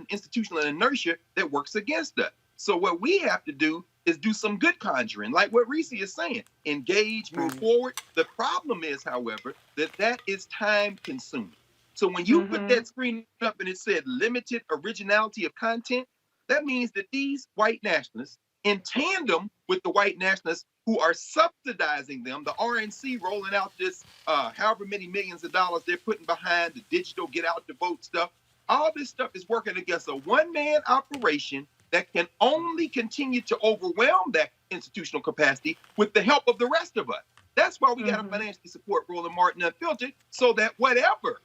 institutional inertia that works against us. So what we have to do is do some good conjuring, like what Reese is saying. Engage, move forward. The problem is, however, that is time consuming. So when you put that screen up and it said limited originality of content, that means that these white nationalists, in tandem with the white nationalists who are subsidizing them, the RNC rolling out this however many millions of dollars they're putting behind the digital get out the vote stuff, all this stuff is working against a one-man operation that can only continue to overwhelm that institutional capacity with the help of the rest of us. That's why we got to financially support Roland Martin Unfiltered, so that whatever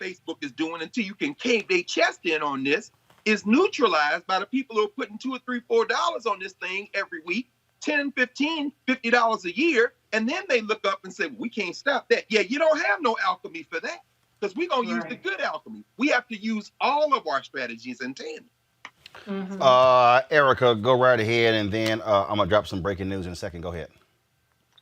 Facebook is doing, until you can cave their chest in on this, is neutralized by the people who are putting $2 or $3, $4 on this thing every week, $10, $15, $50 a year, and then they look up and say, well, we can't stop that. Yeah, you don't have no alchemy for that, because we're going to use the good alchemy. We have to use all of our strategies in tandem. Erica, go right ahead, and then I'm going to drop some breaking news in a second. Go ahead.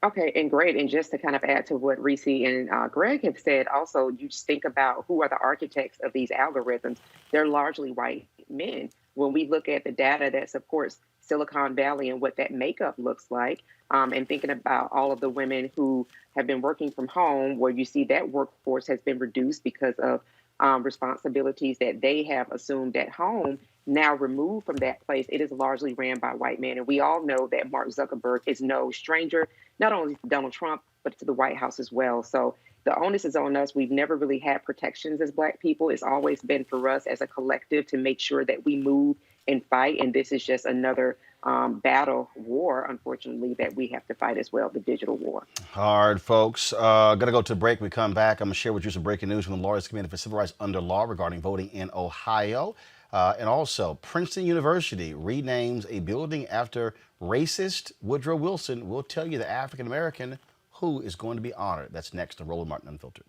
Okay, and great. And just to kind of add to what Reese and Greg have said, also, you just think about who are the architects of these algorithms. They're largely white men. When we look at the data that supports Silicon Valley and what that makeup looks like, and thinking about all of the women who have been working from home, where you see that workforce has been reduced because of responsibilities that they have assumed at home, now removed from that place, it is largely ran by white men. And we all know that Mark Zuckerberg is no stranger, not only to Donald Trump, but to the White House as well. So the onus is on us. We've never really had protections as Black people. It's always been for us as a collective to make sure that we move and fight. And this is just another battle war, unfortunately, that we have to fight as well, the digital war. All right, folks. Gonna go to break. We come back. I'm gonna share with you some breaking news from the Lawyers Committee for Civil Rights Under Law regarding voting in Ohio. And also, Princeton University renames a building after racist Woodrow Wilson. We'll tell you the African American who is going to be honored. That's next to Roland Martin Unfiltered.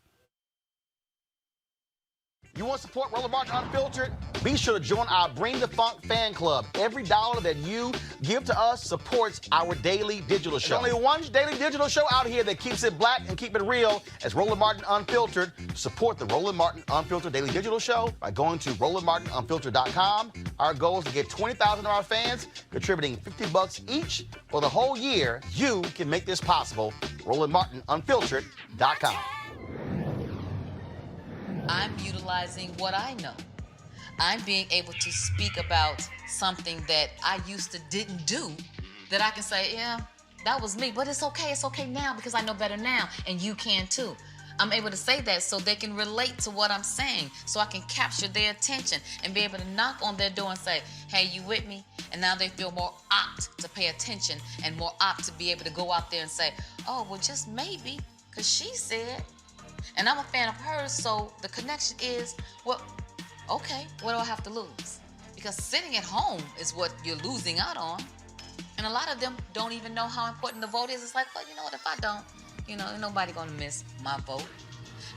You want to support Roland Martin Unfiltered? Be sure to join our Bring the Funk fan club. Every dollar that you give to us supports our daily digital show. There's only one daily digital show out here that keeps it black and keep it real as Roland Martin Unfiltered. Support the Roland Martin Unfiltered daily digital show by going to RolandMartinUnfiltered.com. Our goal is to get 20,000 of our fans contributing $50 each for the whole year. You can make this possible. RolandMartinUnfiltered.com. I'm utilizing what I know. I'm being able to speak about something that I used to didn't do, that I can say, yeah, that was me, but it's okay now because I know better now, and you can too. I'm able to say that so they can relate to what I'm saying, so I can capture their attention and be able to knock on their door and say, hey, you with me? And now they feel more apt to pay attention and more apt to be able to go out there and say, oh, well, just maybe, because she said. And I'm a fan of hers, so the connection is, well, okay, what do I have to lose? Because sitting at home is what you're losing out on. And a lot of them don't even know how important the vote is. It's like, well, you know what, if I don't, ain't nobody gonna miss my vote.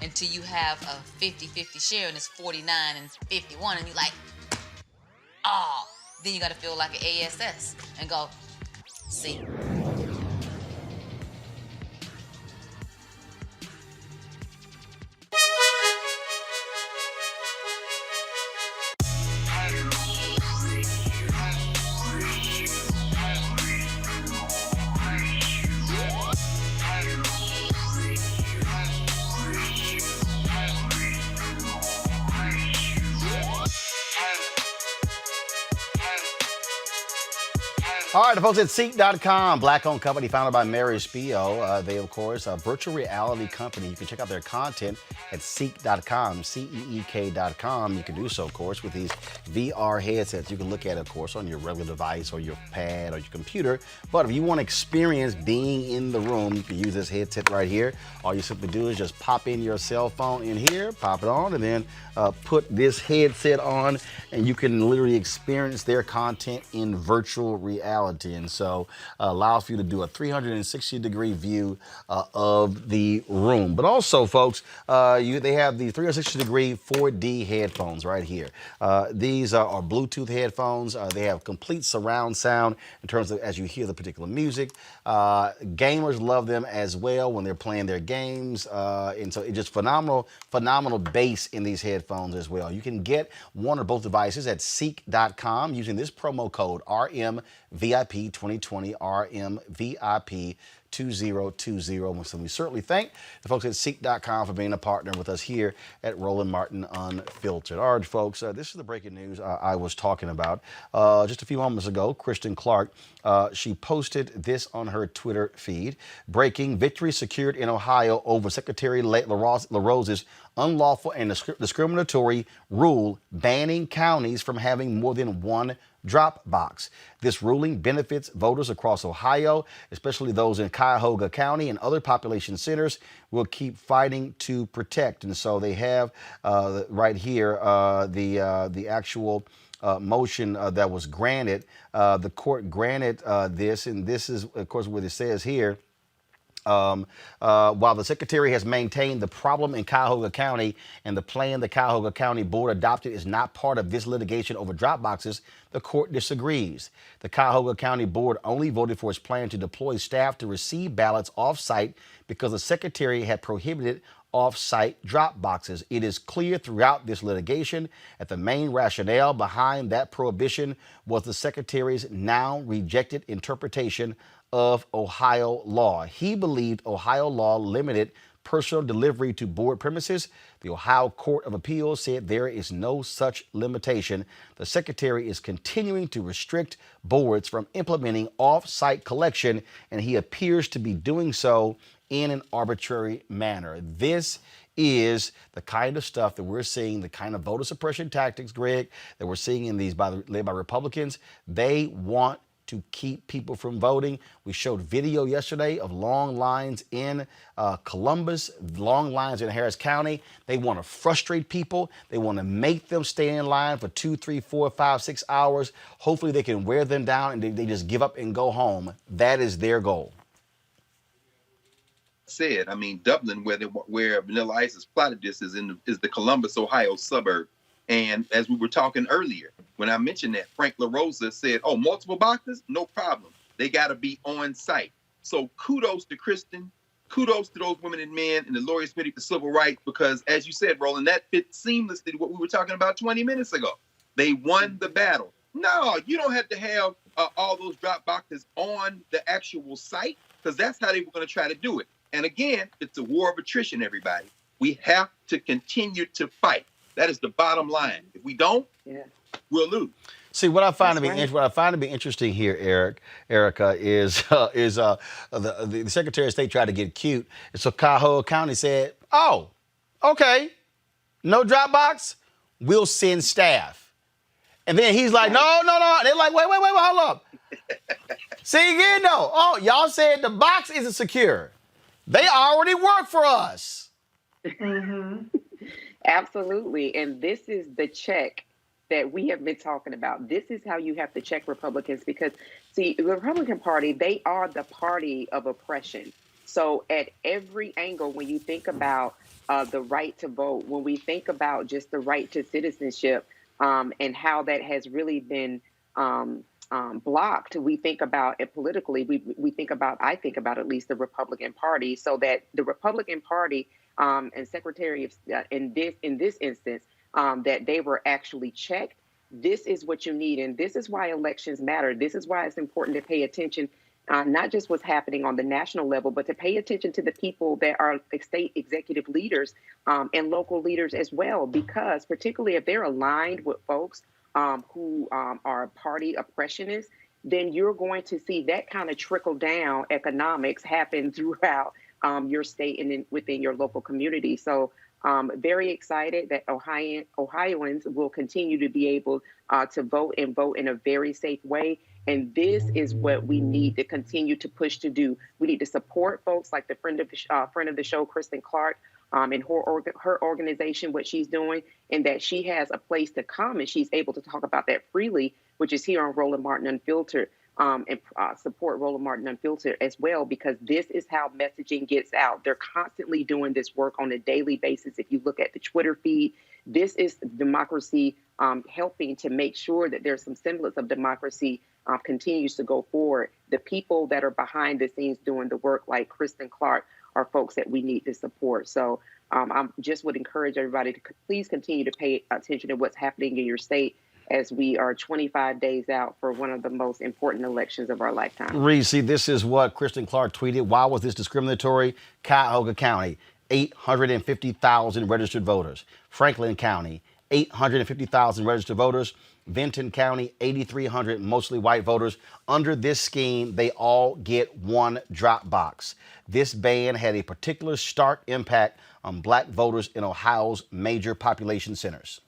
Until you have a 50-50 share and it's 49 and 51 and you're like, oh, then you gotta feel like an ASS and go, see. All right, the folks at Seek.com, Black-owned company founded by Mary Spio. They, of course, a virtual reality company. You can check out their content at Seek.com, CEEK.com. You can do so, of course, with these VR headsets. You can look at it, of course, on your regular device or your pad or your computer. But if you want to experience being in the room, you can use this headset right here. All you simply do is just pop in your cell phone in here, pop it on, and then put this headset on, and you can literally experience their content in virtual reality. reality. And so allows for you to do a 360-degree view of the room. But also, folks, they have the 360-degree 4D headphones right here. These are Bluetooth headphones. They have complete surround sound in terms of as you hear the particular music. Gamers love them as well when they're playing their games. And so it's just phenomenal bass in these headphones as well. You can get one or both devices at seek.com using this promo code RMVIP2020, RMVIP 2020. So we certainly thank the folks at Seek.com for being a partner with us here at Roland Martin Unfiltered. All right, folks, this is the breaking news I was talking about. Just a few moments ago, Kristen Clark, she posted this on her Twitter feed. Breaking: victory secured in Ohio over Secretary LaRose's unlawful and discriminatory rule banning counties from having more than one drop box. This ruling benefits voters across Ohio, especially those in Cuyahoga County and other population centers. We'll keep fighting to protect. And so they have right here the actual motion that was granted. The court granted this, and this is, of course, what it says here. While the Secretary has maintained the problem in Cuyahoga County and the plan the Cuyahoga County Board adopted is not part of this litigation over drop boxes, the court disagrees. The Cuyahoga County Board only voted for its plan to deploy staff to receive ballots off-site because the Secretary had prohibited off-site drop boxes. It is clear throughout this litigation that the main rationale behind that prohibition was the Secretary's now rejected interpretation of Ohio law. He believed Ohio law limited personal delivery to board premises. The Ohio Court of Appeals said there is no such limitation. The Secretary is continuing to restrict boards from implementing off-site collection, and he appears to be doing so in an arbitrary manner. This is the kind of stuff that we're seeing, the kind of voter suppression tactics, Greg, that we're seeing in these led by Republicans. They want to keep people from voting. We showed video yesterday of long lines in Columbus, long lines in Harris County. They want to frustrate people. They want to make them stay in line for 2, 3, 4, 5, 6 hours. Hopefully they can wear them down and they just give up and go home. That is their goal. Said, I mean, Dublin, where Vanilla Ice has plotted this, is the Columbus, Ohio suburb. And as we were talking earlier, when I mentioned that, Frank LaRosa said, oh, multiple boxes? No problem. They got to be on site. So kudos to Kristen. Kudos to those women and men in the Lawyers Committee for Civil Rights, because as you said, Roland, that fits seamlessly to what we were talking about 20 minutes ago. They won the battle. No, you don't have to have all those drop boxes on the actual site, because that's how they were going to try to do it. And again, it's a war of attrition, everybody. We have to continue to fight. That is the bottom line. If we don't, we'll lose. See, what I find to be interesting here, Erica, is the Secretary of State tried to get cute, and so Cuyahoga County said, "Oh, okay, no drop box, we'll send staff." And then he's like, "No." They're like, "Wait, hold up." See again, though. Oh, y'all said the box isn't secure. They already work for us. Mm-hmm. Absolutely. And this is the check that we have been talking about. This is how you have to check Republicans, because, see, the Republican Party, they are the party of oppression. So at every angle, when you think about the right to vote, when we think about just the right to citizenship and how that has really been blocked, we think about it politically. I think about at least the Republican Party, so that the Republican Party and Secretary of in this instance, that they were actually checked. This is what you need, and this is why elections matter. This is why it's important to pay attention, not just what's happening on the national level, but to pay attention to the people that are state executive leaders and local leaders as well, because particularly if they're aligned with folks who are party oppressionists, then you're going to see that kind of trickle down economics happen throughout your state and within your local community. So very excited that Ohioans will continue to be able to vote in a very safe way. And this is what we need to continue to push to do. We need to support folks like the friend of the show, Kristen Clark, and her organization, what she's doing, and that she has a place to come and she's able to talk about that freely, which is here on Roland Martin Unfiltered. and support Roland Martin Unfiltered as well, because this is how messaging gets out. They're constantly doing this work on a daily basis. If you look at the Twitter feed, this is democracy helping to make sure that there's some semblance of democracy continues to go forward. The people that are behind the scenes doing the work, like Kristen Clark, are folks that we need to support. So I just would encourage everybody to please continue to pay attention to what's happening in your state, as we are 25 days out for one of the most important elections of our lifetime. Reese, this is what Kristen Clark tweeted. Why was this discriminatory? Cuyahoga County, 850,000 registered voters. Franklin County, 850,000 registered voters. Vinton County, 8,300 mostly white voters. Under this scheme, they all get one drop box. This ban had a particular stark impact on black voters in Ohio's major population centers.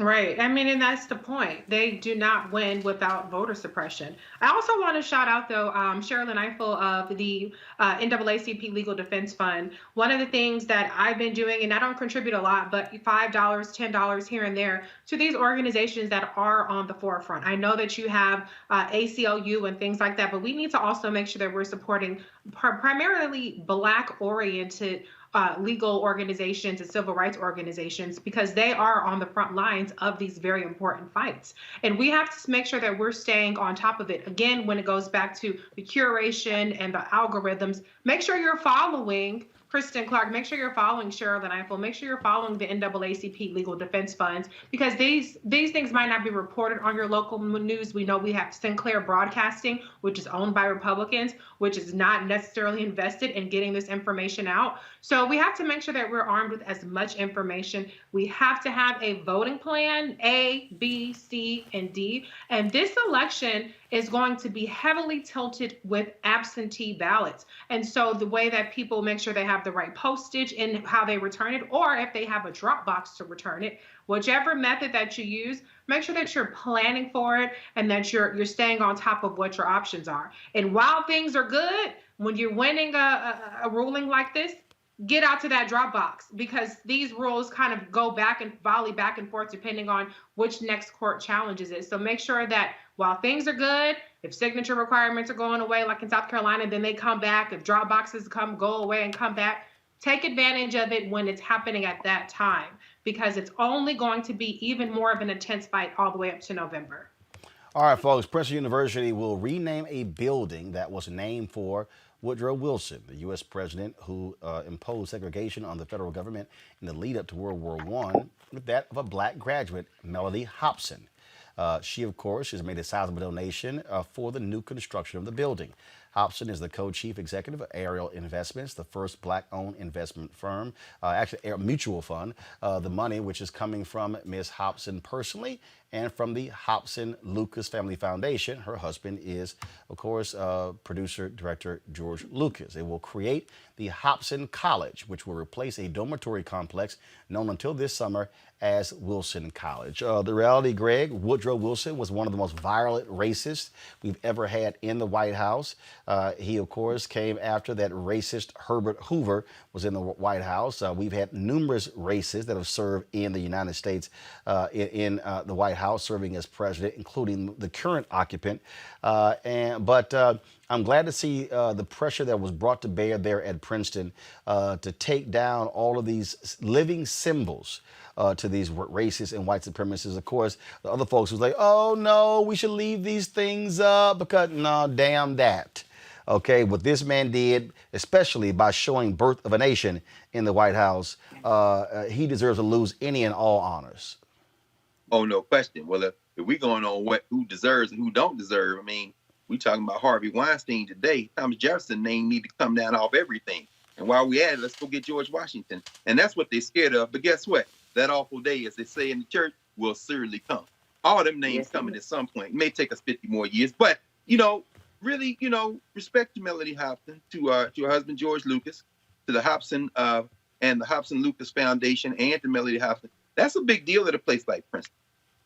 Right. I mean, and that's the point. They do not win without voter suppression. I also want to shout out, though, Sherilyn Eiffel of the NAACP Legal Defense Fund. One of the things that I've been doing, and I don't contribute a lot, but $5, $10 here and there to these organizations that are on the forefront. I know that you have ACLU and things like that, but we need to also make sure that we're supporting primarily Black-oriented legal organizations and civil rights organizations, because they are on the front lines of these very important fights. And we have to make sure that we're staying on top of it. Again, when it goes back to the curation and the algorithms, make sure you're following Kristen Clark, make sure you're following Sherilyn Eiffel, make sure you're following the NAACP Legal Defense Funds, because these things might not be reported on your local news. We know we have Sinclair Broadcasting, which is owned by Republicans, which is not necessarily invested in getting this information out. So we have to make sure that we're armed with as much information. We have to have a voting plan, A, B, C, and D. And this election is going to be heavily tilted with absentee ballots. And so the way that people make sure they have the right postage in how they return it, or if they have a drop box to return it, whichever method that you use, make sure that you're planning for it and that you're staying on top of what your options are. And while things are good, when you're winning a ruling like this, get out to that drop box, because these rules kind of go back and volley back and forth depending on which next court challenges it. So make sure that while things are good, if signature requirements are going away, like in South Carolina, then they come back. If drop boxes go away and come back, take advantage of it when it's happening at that time, because it's only going to be even more of an intense fight all the way up to November. All right, folks, Princeton University will rename a building that was named for Woodrow Wilson, the U.S. president who imposed segregation on the federal government in the lead up to World War I, with that of a black graduate, Melody Hobson. She, of course, has made a sizable donation for the new construction of the building. Hobson is the co-chief executive of Ariel Investments, the first black-owned investment firm, actually a mutual fund. The money, which is coming from Ms. Hobson personally and from the Hobson Lucas Family Foundation. Her husband is, of course, producer, director George Lucas. It will create the Hobson College, which will replace a dormitory complex known until this summer as Wilson College. The reality, Greg, Woodrow Wilson was one of the most violent racists we've ever had in the White House. He, of course, came after that racist Herbert Hoover was in the White House. We've had numerous racists that have served in the United States in the White House, serving as president, including the current occupant. But I'm glad to see the pressure that was brought to bear there at Princeton to take down all of these living symbols to these racists and white supremacists. Of course, the other folks was like, oh no, we should leave these things up because no, damn that. Okay, what this man did, especially by showing Birth of a Nation in the White House, he deserves to lose any and all honors. Oh, no question. Well, if we're going on who deserves and who don't deserve, I mean, we talking about Harvey Weinstein today. Thomas Jefferson's name need to come down off everything. And while we at it, let's go get George Washington. And that's what they're scared of. But guess what? That awful day, as they say in the church, will certainly come. All them names coming at some point. It may take us 50 more years. But, really, respect to Melody Hobson, to her husband, George Lucas, to the Hobson and the Hobson Lucas Foundation, and to Melody Hobson. That's a big deal at a place like Princeton.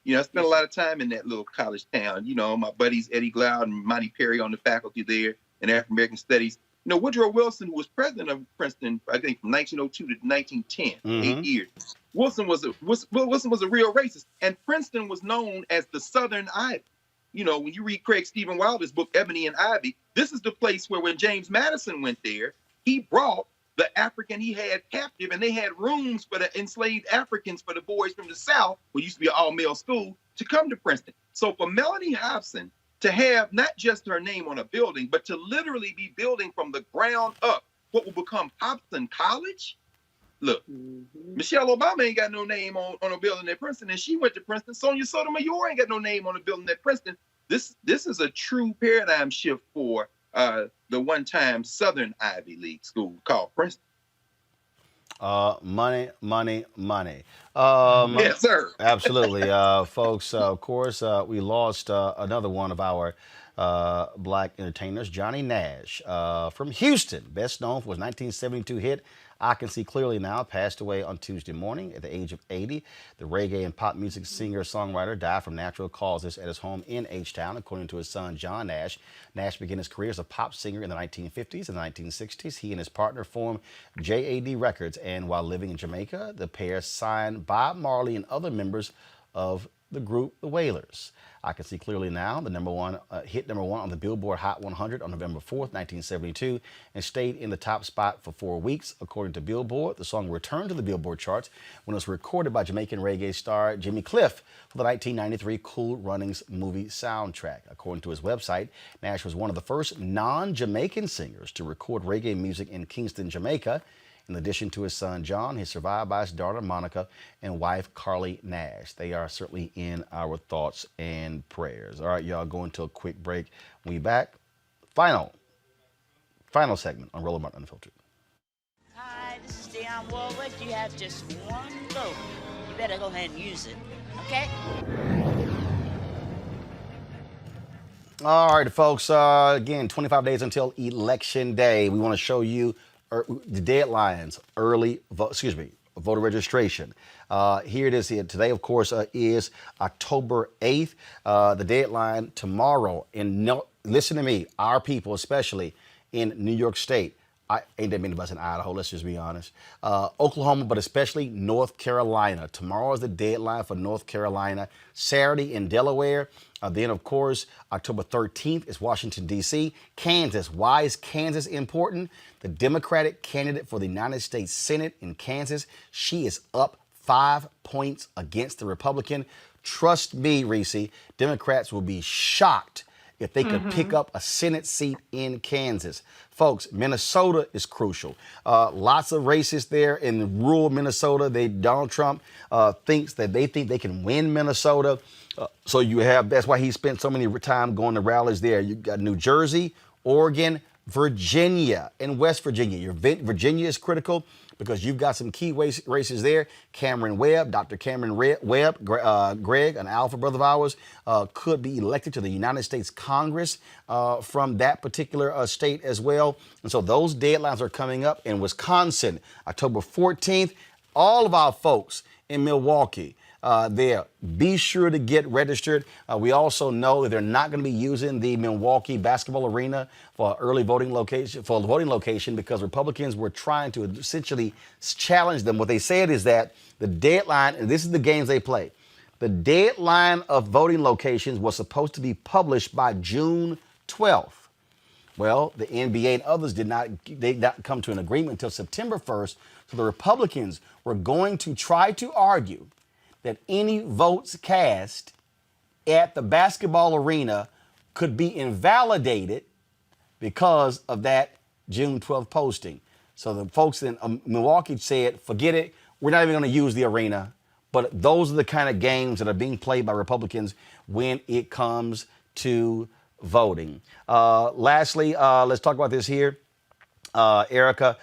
I spent a lot of time in that little college town. My buddies Eddie Glaude and Monty Perry on the faculty there in African American Studies. Woodrow Wilson, who was president of Princeton, I think from 1902 to 1910, 8 years. Wilson was a real racist, and Princeton was known as the Southern Idol. you know, when you read Craig Stephen Wilder's book, Ebony and Ivy, this is the place where when James Madison went there, he brought the African he had captive, and they had rooms for the enslaved Africans, for the boys from the South, what used to be an all-male school, to come to Princeton. So for Melanie Hobson to have not just her name on a building, but to literally be building from the ground up what will become Hobson College. Look, Michelle Obama ain't got no name on a building at Princeton, and she went to Princeton. Sonia Sotomayor ain't got no name on a building at Princeton. This is a true paradigm shift for the one-time Southern Ivy League school called Princeton. Money, money, money. Yes, sir. Absolutely. Folks, of course, we lost another one of our black entertainers, Johnny Nash, from Houston, best known for his 1972 hit, I Can See Clearly Now, passed away on Tuesday morning at the age of 80. The reggae and pop music singer-songwriter died from natural causes at his home in H-Town, according to his son, John Nash. Nash began his career as a pop singer in the 1950s and 1960s. He and his partner formed JAD Records, and while living in Jamaica, the pair signed Bob Marley and other members of the group, the Wailers. I Can See Clearly Now, the hit number one on the Billboard Hot 100 on November 4th, 1972, and stayed in the top spot for 4 weeks. According to Billboard, the song returned to the Billboard charts when it was recorded by Jamaican reggae star Jimmy Cliff for the 1993 Cool Runnings movie soundtrack. According to his website, Nash was one of the first non-Jamaican singers to record reggae music in Kingston, Jamaica. In addition to his son, John, he's survived by his daughter, Monica, and wife, Carly Nash. They are certainly in our thoughts and prayers. All right, y'all, going to a quick break. When we back, final segment on Roland Martin Unfiltered. Hi, this is Dionne Warwick. You have just one vote. You better go ahead and use it, okay? All right, folks, again, 25 days until Election Day. We want to show you the deadlines, voter registration. Here it is here. Today, of course, is October 8th. The deadline tomorrow. And listen to me, our people, especially in New York State. Ain't that many of us in Idaho, let's just be honest. Oklahoma, but especially North Carolina. Tomorrow is the deadline for North Carolina. Saturday in Delaware. Then, of course, October 13th is Washington, D.C. Kansas. Why is Kansas important? The Democratic candidate for the United States Senate in Kansas, she is up 5 points against the Republican. Trust me, Reese, Democrats will be shocked if they could pick up a Senate seat in Kansas. Folks, Minnesota is crucial. Lots of races there in rural Minnesota. Donald Trump thinks that they can win Minnesota. So you have, that's why he spent so many time going to rallies there. You got New Jersey, Oregon, Virginia, and West Virginia. Virginia is critical because you've got some key races there. Cameron Webb, Dr. Cameron Webb, Greg, an alpha brother of ours, could be elected to the United States Congress from that particular state as well. And so those deadlines are coming up. In Wisconsin, October 14th, all of our folks in Milwaukee, there. Be sure to get registered. We also know that they're not going to be using the Milwaukee basketball arena for the voting location because Republicans were trying to essentially challenge them. What they said is that the deadline, and this is the games they play, the deadline of voting locations was supposed to be published by June 12th. Well, the NBA and others did not come to an agreement until September 1st. So the Republicans were going to try to argue that any votes cast at the basketball arena could be invalidated because of that June 12th posting. So the folks in Milwaukee said, forget it, we're not even going to use the arena. But those are the kind of games that are being played by Republicans when it comes to voting. Lastly, let's talk about this here. Erica,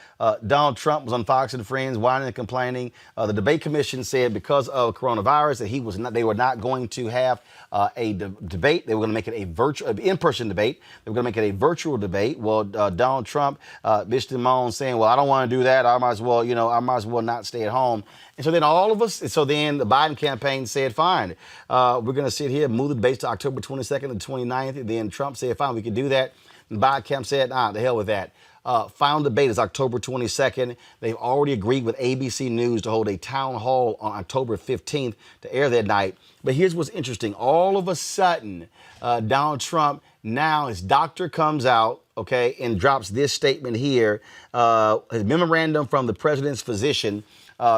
Donald Trump was on Fox and Friends whining and complaining. The debate commission said because of coronavirus that they were not going to have a debate. They were going to make it a virtual, in-person debate. They were going to make it a virtual debate. Well, Donald Trump, bitched him on saying, well, I don't want to do that. I might as well not stay at home. And so then the Biden campaign said, fine, we're going to sit here, move the debates to October 22nd and 29th. And then Trump said, fine, we can do that. And Biden camp said, the hell with that. Final debate is October 22nd. They've already agreed with ABC News to hold a town hall on October 15th to air that night. But here's what's interesting. All of a sudden, Donald Trump, now his doctor comes out, okay, and drops this statement here, his memorandum from the president's physician,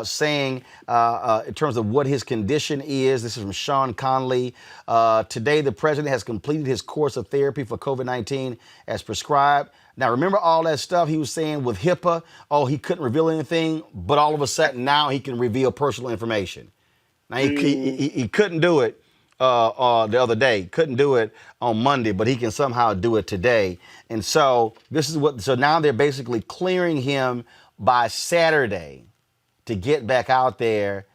saying in terms of what his condition is. This is from Sean Conley. Today, the president has completed his course of therapy for COVID-19 as prescribed. Now, remember all that stuff he was saying with HIPAA? Oh, he couldn't reveal anything, but all of a sudden now he can reveal personal information. Now, he couldn't do it the other day, couldn't do it on Monday, but he can somehow do it today. And so this is so now they're basically clearing him by Saturday to get back out there.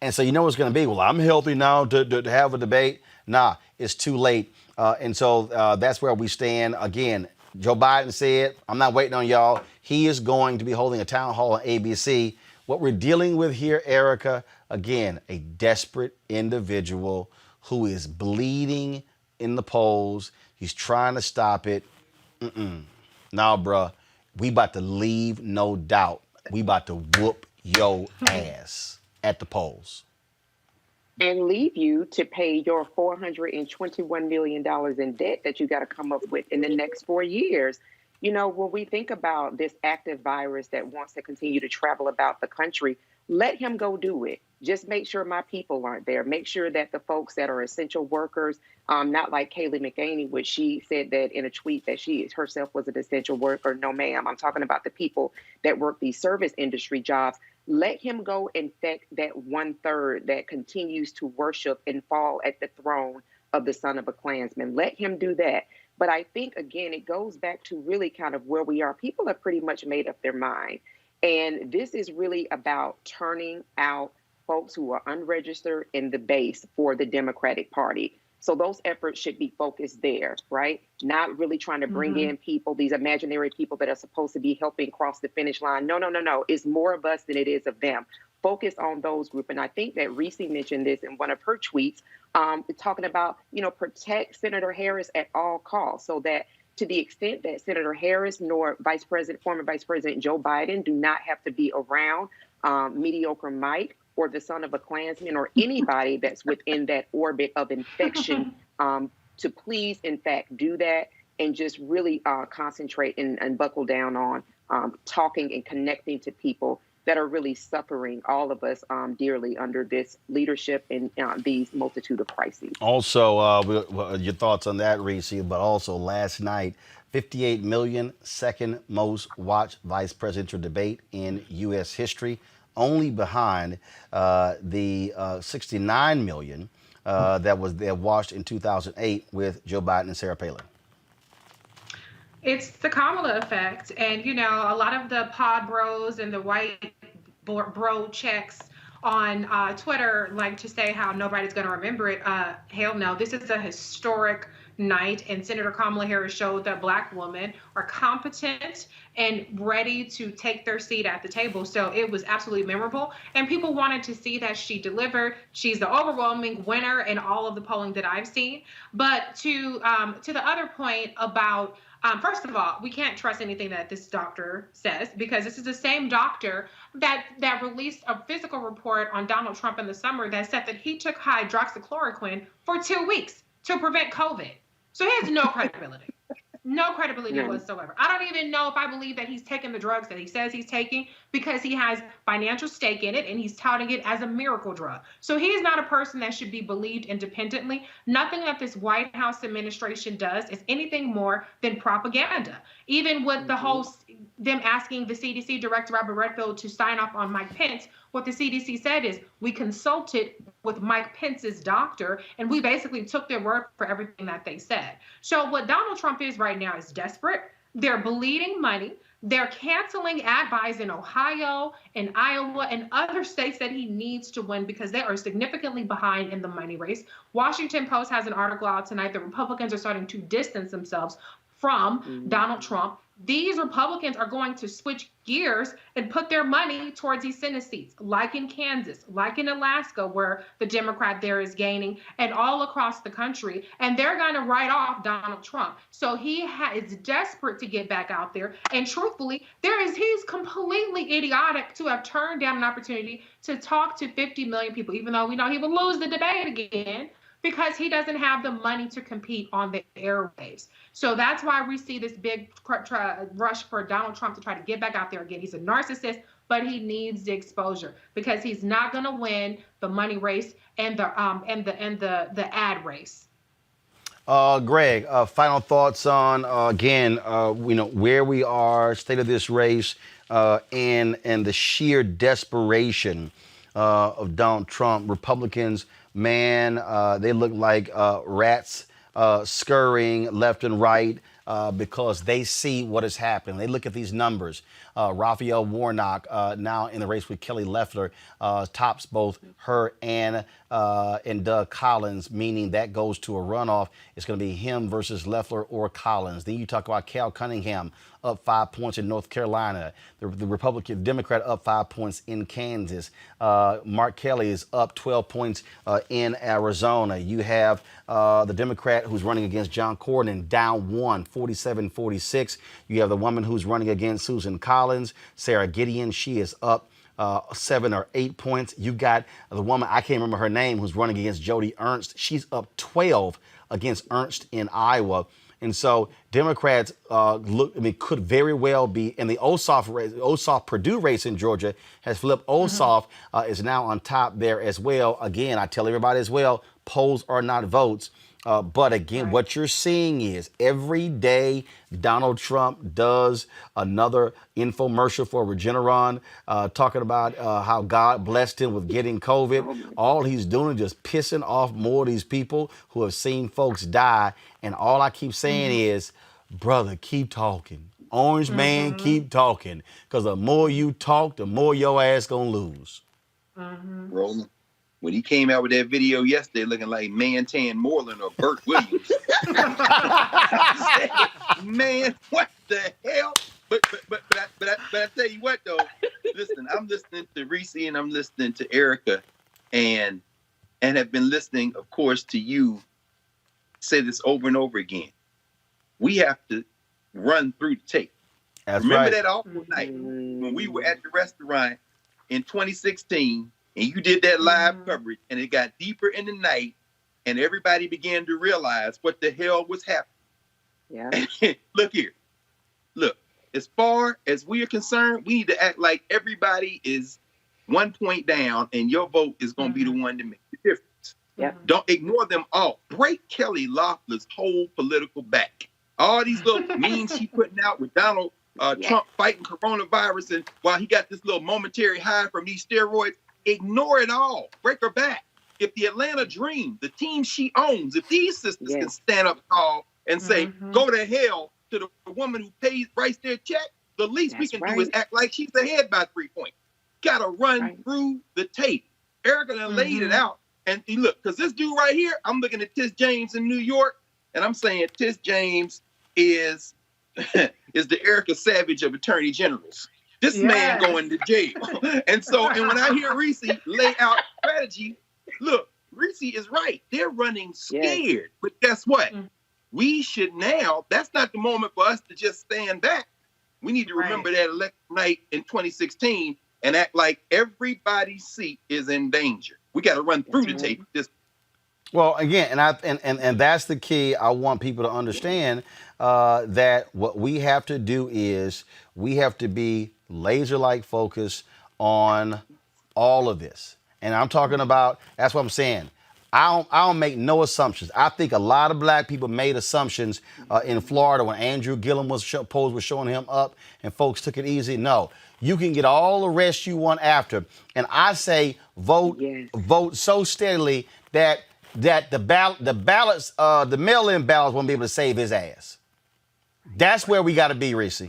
And so you know what's going to be, well, I'm healthy now to have a debate. Nah, it's too late. And so that's where we stand. Again, Joe Biden said, I'm not waiting on y'all. He is going to be holding a town hall on ABC. What we're dealing with here, Erica, again, a desperate individual who is bleeding in the polls. He's trying to stop it. Nah, bruh, we about to leave, no doubt. We about to whoop your ass at the polls. And leave you to pay your $421 million in debt that you got to come up with in the next 4 years. You know, when we think about this active virus that wants to continue to travel about the country, let him go do it. Just make sure my people aren't there. Make sure that the folks that are essential workers, not like Kayleigh McEnany, which she said that in a tweet that she herself was an essential worker. No, ma'am. I'm talking about the people that work these service industry jobs. Let him go infect that 1/3 that continues to worship and fall at the throne of the son of a Klansman. Let him do that. But I think, again, it goes back to really kind of where we are. People have pretty much made up their mind. And this is really about turning out folks who are unregistered in the base for the Democratic Party. So those efforts should be focused there, right? Not really trying to bring in people, these imaginary people that are supposed to be helping cross the finish line. No. It's more of us than it is of them. Focus on those groups. And I think that Reese mentioned this in one of her tweets, talking about, protect Senator Harris at all costs, so that to the extent that Senator Harris nor former Vice President Joe Biden do not have to be around mediocre Mike or the son of a Klansman or anybody that's within that orbit of infection, to please, in fact, do that and just really concentrate and buckle down on talking and connecting to people that are really suffering all of us dearly under this leadership and these multitude of crises. Also, your thoughts on that, Reese, but also last night, 58 million, second most watched vice presidential debate in U.S. history, only behind the 69 million that watched in 2008 with Joe Biden and Sarah Palin. It's the Kamala effect. And, a lot of the pod bros and the white bro checks on Twitter like to say how nobody's going to remember it. Hell no. This is a historic night, and Senator Kamala Harris showed that Black women are competent and ready to take their seat at the table. So it was absolutely memorable, and people wanted to see that she delivered. She's the overwhelming winner in all of the polling that I've seen. But to the other point about, first of all, we can't trust anything that this doctor says, because this is the same doctor that released a physical report on Donald Trump in the summer that said that he took hydroxychloroquine for 2 weeks to prevent COVID. So he has no credibility. No credibility whatsoever. I don't even know if I believe that he's taking the drugs that he says he's taking, because he has financial stake in it and he's touting it as a miracle drug. So he is not a person that should be believed independently. Nothing that this White House administration does is anything more than propaganda. Even with the whole, them asking the CDC Director Robert Redfield to sign off on Mike Pence, what the CDC said is, we consulted with Mike Pence's doctor, and we basically took their word for everything that they said. So what Donald Trump is right now is desperate. They're bleeding money. They're canceling ad buys in Ohio and Iowa and other states that he needs to win, because they are significantly behind in the money race. Washington Post has an article out tonight that Republicans are starting to distance themselves from Donald Trump. these Republicans are going to switch gears and put their money towards these Senate seats, like in Kansas, like in Alaska, where the Democrat there is gaining, and all across the country. And they're going to write off Donald Trump. So he is desperate to get back out there. And truthfully, he's completely idiotic to have turned down an opportunity to talk to 50 million people, even though we know he will lose the debate again, because he doesn't have the money to compete on the airwaves. So that's why we see this big rush for Donald Trump to try to get back out there again. He's a narcissist, but he needs the exposure because he's not going to win the money race and the ad race. Greg, final thoughts on again, where we are, state of this race, and the sheer desperation of Donald Trump. Republicans, man, they look like rats scurrying left and right because they see what is happening. They look at these numbers. Raphael Warnock, now in the race with Kelly Loeffler, tops both her and Doug Collins, meaning that goes to a runoff. It's going to be him versus Loeffler or Collins. Then you talk about Cal Cunningham, up 5 points in North Carolina. The Republican Democrat up 5 points in Kansas. Mark Kelly is up 12 points in Arizona. You have the Democrat who's running against John Cornyn down 1, 47-46. You have the woman who's running against Susan Collins, Sarah Gideon. She is up 7 or 8 points. You got the woman, I can't remember her name, who's running against Joni Ernst. She's up 12 against Ernst in Iowa. And so Democrats could very well be in the Ossoff Purdue race in Georgia has flipped. Ossoff is now on top there as well. Again, I tell everybody as well, polls are not votes. But again, what you're seeing is every day Donald Trump does another infomercial for Regeneron, talking about how God blessed him with getting COVID. All he's doing is just pissing off more of these people who have seen folks die. And all I keep saying is, brother, keep talking. Orange man, keep talking. Because the more you talk, the more your ass gonna lose. Roland, when he came out with that video yesterday looking like Mantan Moreland or Burt Williams, I said, man, what the hell? But I tell you what though, listen, I'm listening to Reese and I'm listening to Erica and have been listening, of course, to you say this over and over again. We have to run through the tape. Remember that awful night when we were at the restaurant in 2016 and you did that live coverage and it got deeper in the night and everybody began to realize what the hell was happening. Yeah. Look here. Look, as far as we are concerned, we need to act like everybody is 1 point down and your vote is going to be the one to make the difference. Yeah. Don't ignore them all. Break Kelly Loeffler's whole political back. All these little memes she putting out with Donald Trump fighting coronavirus and while he got this little momentary high from these steroids, ignore it all. Break her back. If the Atlanta Dream, the team she owns, if these sisters can stand up tall and say, go to hell to the woman who writes their check, the least we can do is act like she's ahead by 3 points. Gotta run through the tape. Erica done laid it out. And look, because this dude right here, I'm looking at Tish James in New York, and I'm saying Tish James is the Erica Savage of attorney generals. This man going to jail. And when I hear Reese lay out strategy, look, Reese is right. They're running scared. But guess what? We should now, that's not the moment for us to just stand back. We need to remember that election night in 2016 and act like everybody's seat is in danger. We got to run through the tape. Well, again, and that's the key. I want people to understand that what we have to do is we have to be laser-like focused on all of this. And I'm talking about, that's what I'm saying. I don't make no assumptions. I think a lot of black people made assumptions in Florida when Andrew Gillum was showing him up and folks took it easy. No, you can get all the rest you want after. And I say vote so steadily that the ballots, the mail-in ballots won't be able to save his ass. That's where we got to be, Reese.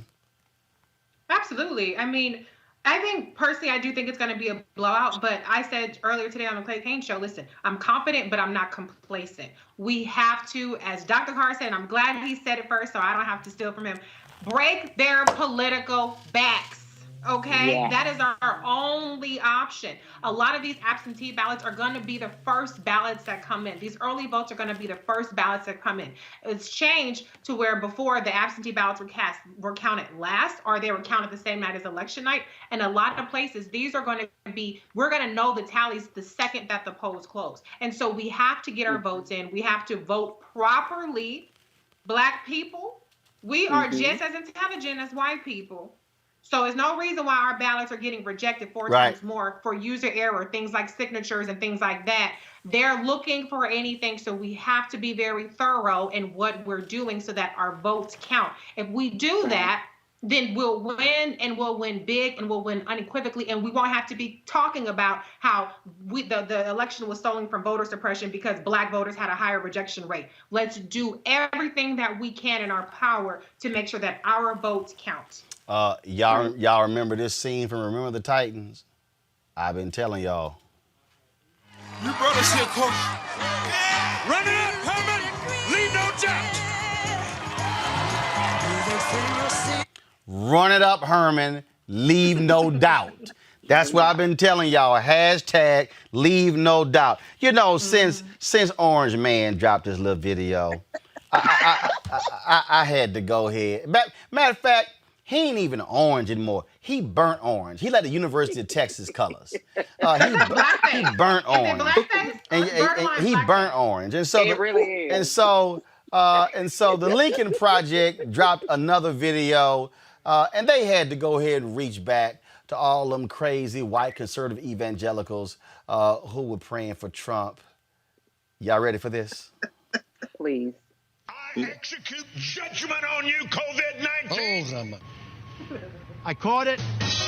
Absolutely. I mean, I think personally, I do think it's going to be a blowout, but I said earlier today on the Clay Kane show, listen, I'm confident, but I'm not complacent. We have to, as Dr. Carr said, and I'm glad he said it first, so I don't have to steal from him. break their political backs. Okay, Yeah. that is our only option. A lot of these absentee ballots are going to be the first ballots that come in. These early votes are going to be the first ballots that come in. It's changed to where before the absentee ballots were counted last, or they were counted the same night as election night. And a lot of places, these are going to be, we're going to know the tallies the second that the polls close. And so we have to get our votes in. We have to vote properly. Black people, we are just as intelligent as white people. So there's no reason why our ballots are getting rejected four times more for user error, things like signatures and things like that. They're looking for anything, so we have to be very thorough in what we're doing so that our votes count. If we do that, then we'll win, and we'll win big, and we'll win unequivocally, and we won't have to be talking about how the election was stolen from voter suppression because Black voters had a higher rejection rate. Let's do everything that we can in our power to make sure that our votes count. Y'all remember this scene from Remember the Titans? I've been telling y'all. You brought us here, coach. Run it up, Herman. Leave no doubt. Run it up, Herman. Leave no doubt. That's what I've been telling y'all. Hashtag leave no doubt. You know, since Orange Man dropped this little video, I had to go ahead. Matter of fact, he ain't even orange anymore. He burnt orange. He let the University of Texas colors. He burnt orange. And he burnt orange. And so It really is. And so the Lincoln Project dropped another video, and they had to go ahead and reach back to all them crazy white conservative evangelicals who were praying for Trump. Y'all ready for this? Please. I execute judgment on you, COVID-19. I caught it.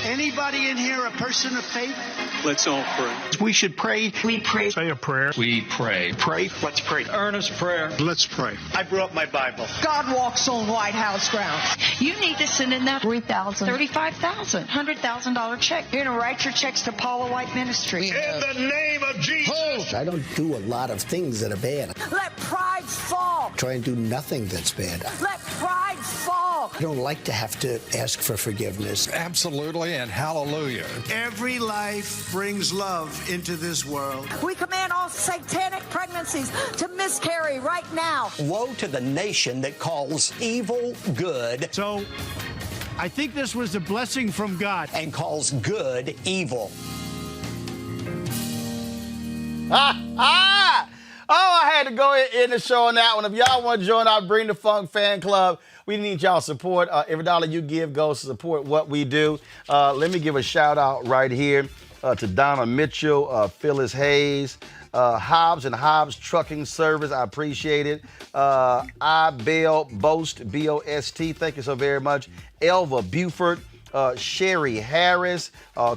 Anybody in here a person of faith? Let's all pray. We should pray. We pray. Say a prayer. We pray. Pray. Let's pray. Earnest prayer. Let's pray. I brought my Bible. God walks on White House ground. You need to send in that $3,000, $35,000, $100,000 check. You're going to write your checks to Paula White Ministry. In the name of Jesus. I don't do a lot of things that are bad. Let pride fall. Try and do nothing that's bad. Let pride fall. I don't like to have to ask for forgiveness. Absolutely, and hallelujah. Every life brings love into this world. We command all satanic pregnancies to miscarry right now. Woe to the nation that calls evil good. So, I think this was a blessing from God. And calls good evil. Oh, I had to go in the show on that one. If y'all want to join our Bring the Funk fan club, we need y'all support. Every dollar you give goes to support what we do. Let me give a shout out right here to Donna Mitchell, Phyllis Hayes, Hobbs and Hobbs Trucking Service. I appreciate it. I Bail Boast, B-O-S-T. Thank you so very much. Elva Buford. Sherry Harris,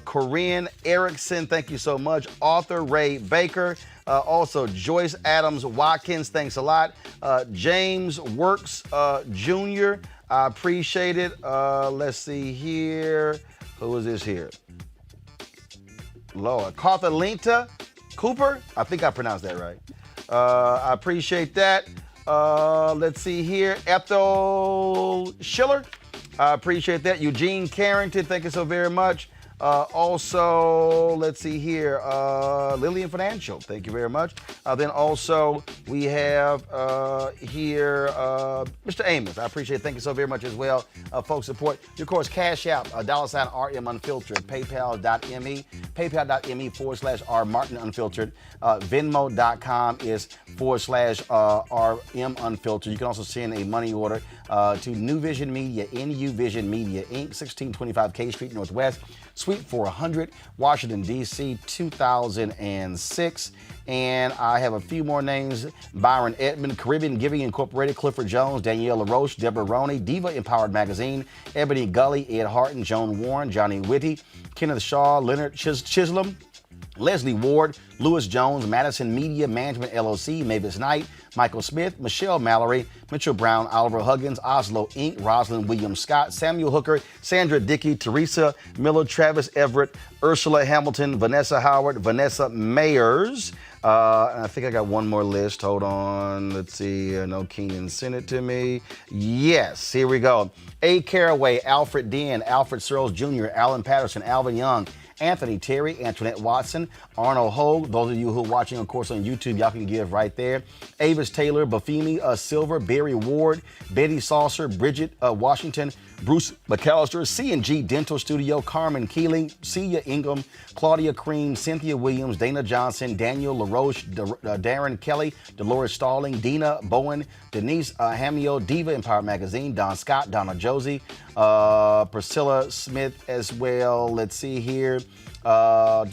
Corinne Erickson, thank you so much. Arthur Ray Baker, also Joyce Adams Watkins, thanks a lot. James Works Jr., I appreciate it. Let's see here. Who is this here? Lord, Carthalinta Cooper, I think I pronounced that right. I appreciate that. Let's see here. Ethel Schiller. I appreciate that. Eugene Carrington, thank you so very much. Also, let's see here, Lillian Financial, thank you very much. Then also we have here Mr. Amos, I appreciate it. Thank you so very much as well. Folks support, of course, Cash App, $RM Unfiltered, PayPal.me, PayPal.me/R Martin Unfiltered, Venmo.com is /RM Unfiltered. You can also send a money order to New Vision Media, NU Vision Media, Inc., 1625 K Street Northwest, Suite 400, Washington, D.C., 2006. And I have a few more names. Byron Edmond, Caribbean Giving Incorporated, Clifford Jones, Danielle LaRoche, Deborah Roney, Diva Empowered Magazine, Ebony Gully, Ed Harton, Joan Warren, Johnny Whitty, Kenneth Shaw, Leonard Chisholm, Leslie Ward, Lewis Jones, Madison Media Management LLC, Mavis Knight, Michael Smith, Michelle Mallory, Mitchell Brown, Oliver Huggins, Oslo Inc., Rosalind Williams Scott, Samuel Hooker, Sandra Dickey, Teresa Miller, Travis Everett, Ursula Hamilton, Vanessa Howard, Vanessa Mayers. And I think I got one more list. Hold on. Let's see. I know Keenan sent it to me. Yes, here we go. A. Caraway, Alfred Dean, Alfred Searles Jr., Alan Patterson, Alvin Young, Anthony Terry, Antoinette Watson, Arnold Hogue. Those of you who are watching, of course, on YouTube, y'all can give right there. Avis Taylor, Bafimi Silver, Barry Ward, Betty Saucer, Bridget Washington, Bruce McAllister, C&G Dental Studio, Carmen Keeling, Celia Ingham, Claudia Cream, Cynthia Williams, Dana Johnson, Daniel LaRoche, Darren Kelly, Dolores Stalling, Dina Bowen, Denise Hamio, Diva Empire Magazine, Don Scott, Donna Josie, Priscilla Smith as well. Let's see here. Ebony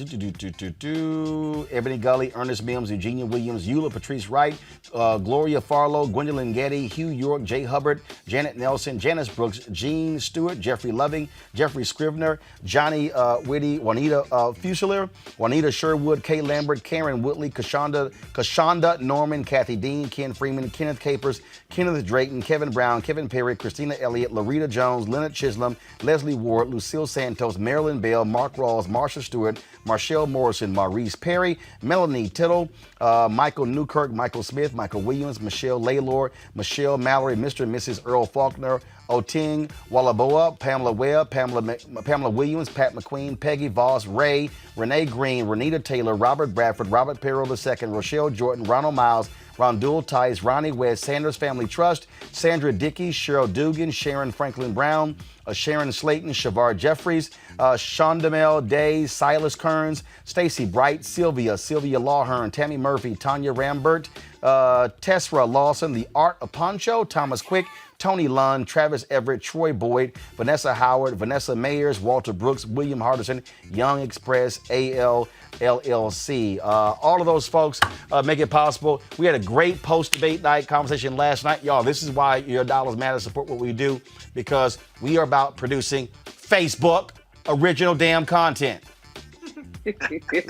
Gully, Ernest Mims, Eugenia Williams, Eula Patrice Wright, Gloria Farlow, Gwendolyn Getty, Hugh York, Jay Hubbard, Janet Nelson, Janice Brooks, Jean Stewart, Jeffrey Loving, Jeffrey Scrivener, Johnny Whitty, Juanita Fusilier, Juanita Sherwood, Kay Lambert, Karen Whitley, Kashonda Norman, Kathy Dean, Ken Freeman, Kenneth Capers, Kenneth Drayton, Kevin Brown, Kevin Perry, Christina Elliott, Larita Jones, Leonard Chisholm, Leslie Ward, Lucille Santos, Marilyn Bell, Mark Rawls, Marsha Stewart, Marshall Morrison, Maurice Perry, Melanie Tittle, Michael Newkirk, Michael Smith, Michael Williams, Michelle Laylor, Michelle Mallory, Mr. and Mrs. Earl Faulkner, Oting Wallaboa, Pamela Webb, Pamela Williams, Pat McQueen, Peggy Voss, Ray, Renee Green, Renita Taylor, Robert Bradford, Robert Perrill II, Rochelle Jordan, Ronald Miles, Rondul Tice, Ronnie West, Sanders Family Trust, Sandra Dickey, Cheryl Dugan, Sharon Franklin Brown, Sharon Slayton, Shavar Jeffries, Shondamel Day, Silas Kearns, Stacy Bright, Sylvia Lawhern, Tammy Murphy, Tanya Rambert, Tessra Lawson, The Art of Poncho, Thomas Quick, Tony Lund, Travis Everett, Troy Boyd, Vanessa Howard, Vanessa Mayers, Walter Brooks, William Hardison, Young Express, AL LLC. All of those folks make it possible. We had a great post-debate night conversation last night. Y'all, this is why your dollars matter. Support what we do, because we are about producing Facebook original damn content.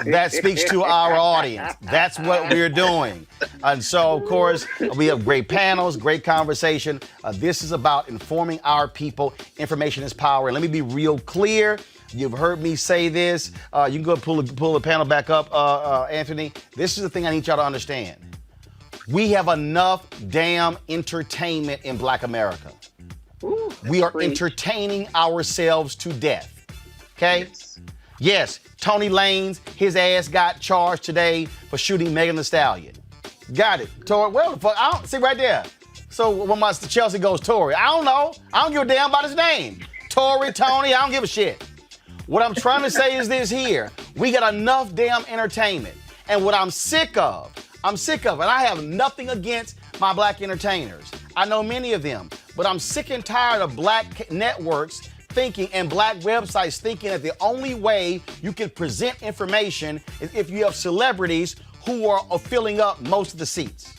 That speaks to our audience. That's what we're doing. And so, of course, we have great panels, great conversation. This is about informing our people. Information is power. And let me be real clear. You've heard me say this. You can go pull the panel back up, Anthony. This is the thing I need y'all to understand. We have enough damn entertainment in Black America. Ooh, we are great. Entertaining ourselves to death. Okay? Yes, Tony Lanez, his ass got charged today for shooting Megan Thee Stallion. Got it. Tory, well, the fuck, I don't see right there. So when my Chelsea goes Tory, I don't know. I don't give a damn about his name. Tory, Tony, I don't give a shit. What I'm trying to say is this here. We got enough damn entertainment. And what I'm sick of, and I have nothing against my black entertainers. I know many of them, but I'm sick and tired of black networks thinking and black websites thinking that the only way you can present information is if you have celebrities who are filling up most of the seats.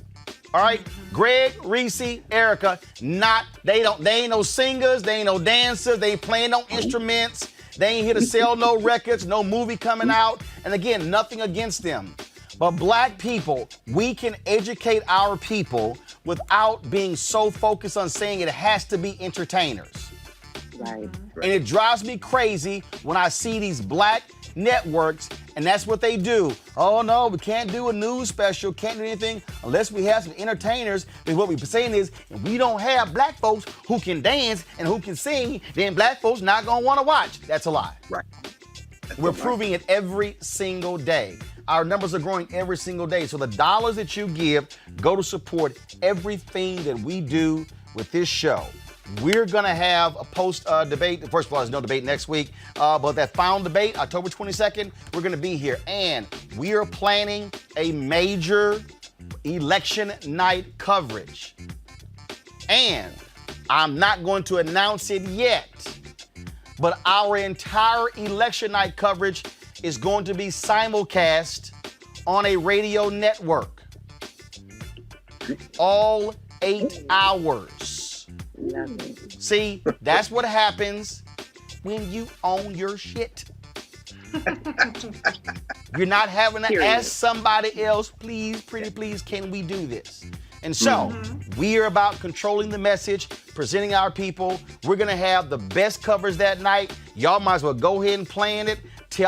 All right? Greg, Reese, Erica, they ain't no singers, they ain't no dancers, they ain't playing no instruments, they ain't here to sell no records, no movie coming out. And again, nothing against them. But black people, we can educate our people without being so focused on saying it has to be entertainers. Right. And it drives me crazy when I see these black networks, and that's what they do. Oh no, we can't do a news special, can't do anything unless we have some entertainers. Because what we're saying is, if we don't have black folks who can dance and who can sing, then black folks not gonna wanna watch. That's a lie. Right. We're proving it every single day. Our numbers are growing every single day. So the dollars that you give go to support everything that we do with this show. We're going to have a post-debate. First of all, there's no debate next week. But that final debate, October 22nd, we're going to be here. And we are planning a major election night coverage. And I'm not going to announce it yet, but our entire election night coverage is going to be simulcast on a radio network. All 8 hours. See, that's what happens when you own your shit. You're not having to ask somebody else, please, pretty please, can we do this? And so, we are about controlling the message, presenting our people. We're going to have the best covers that night. Y'all might as well go ahead and plan it.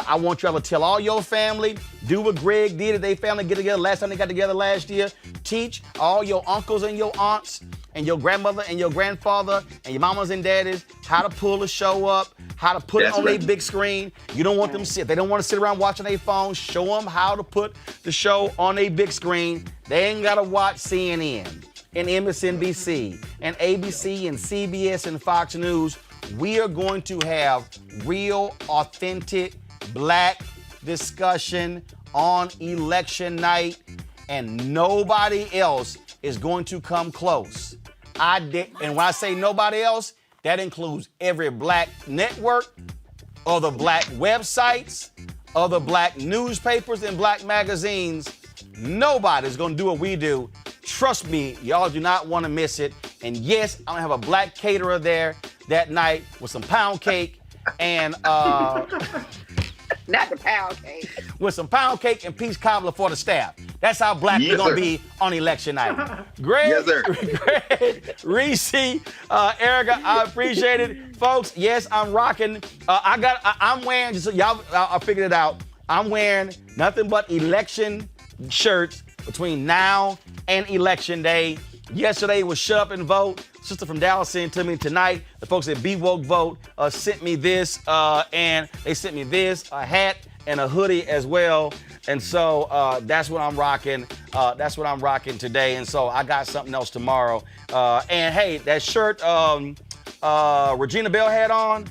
I want y'all to tell all your family, do what Greg did if they family get together last time they got together last year. Teach all your uncles and your aunts and your grandmother and your grandfather and your mamas and daddies how to pull the show up, how to put it on a big screen. You don't want them to sit. They don't want to sit around watching their phone. Show them how to put the show on a big screen. They ain't got to watch CNN and MSNBC and ABC and CBS and Fox News. We are going to have real, authentic, black discussion on election night, and nobody else is going to come close. And when I say nobody else, that includes every black network, other black websites, other black newspapers and black magazines. Nobody's going to do what we do. Trust me, y'all do not want to miss it. And yes, I'm going to have a black caterer there that night with some pound cake and not the pound cake. With some pound cake and peach cobbler for the staff. That's how black we're going to be on election night. Greg, yes, sir. Greg, Reese, Erica, I appreciate it. Folks, yes, I'm rocking. I'm wearing, just so y'all, I figured it out. I'm wearing nothing but election shirts between now and election day. Yesterday was Shut Up and Vote. Sister from Dallas sent to me tonight. The folks at Be Woke Vote sent me this, and they sent me this, a hat and a hoodie as well. And so that's what I'm rocking. That's what I'm rocking today. And so I got something else tomorrow. And hey, that shirt Regina Bell had on,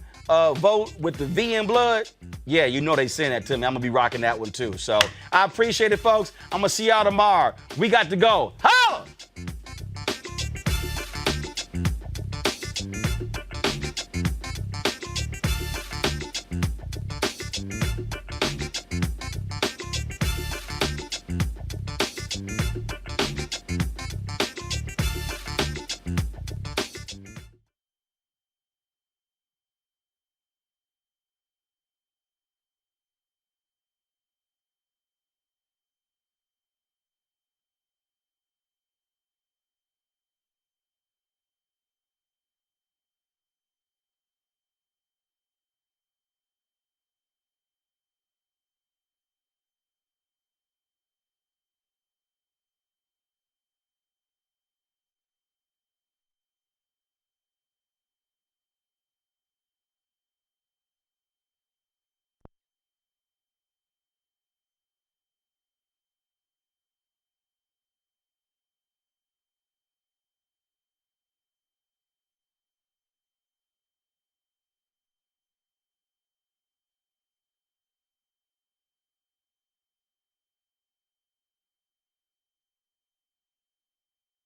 vote with the V in blood. Yeah, you know they sent that to me. I'm gonna be rocking that one too. So I appreciate it, folks. I'm gonna see y'all tomorrow. We got to go.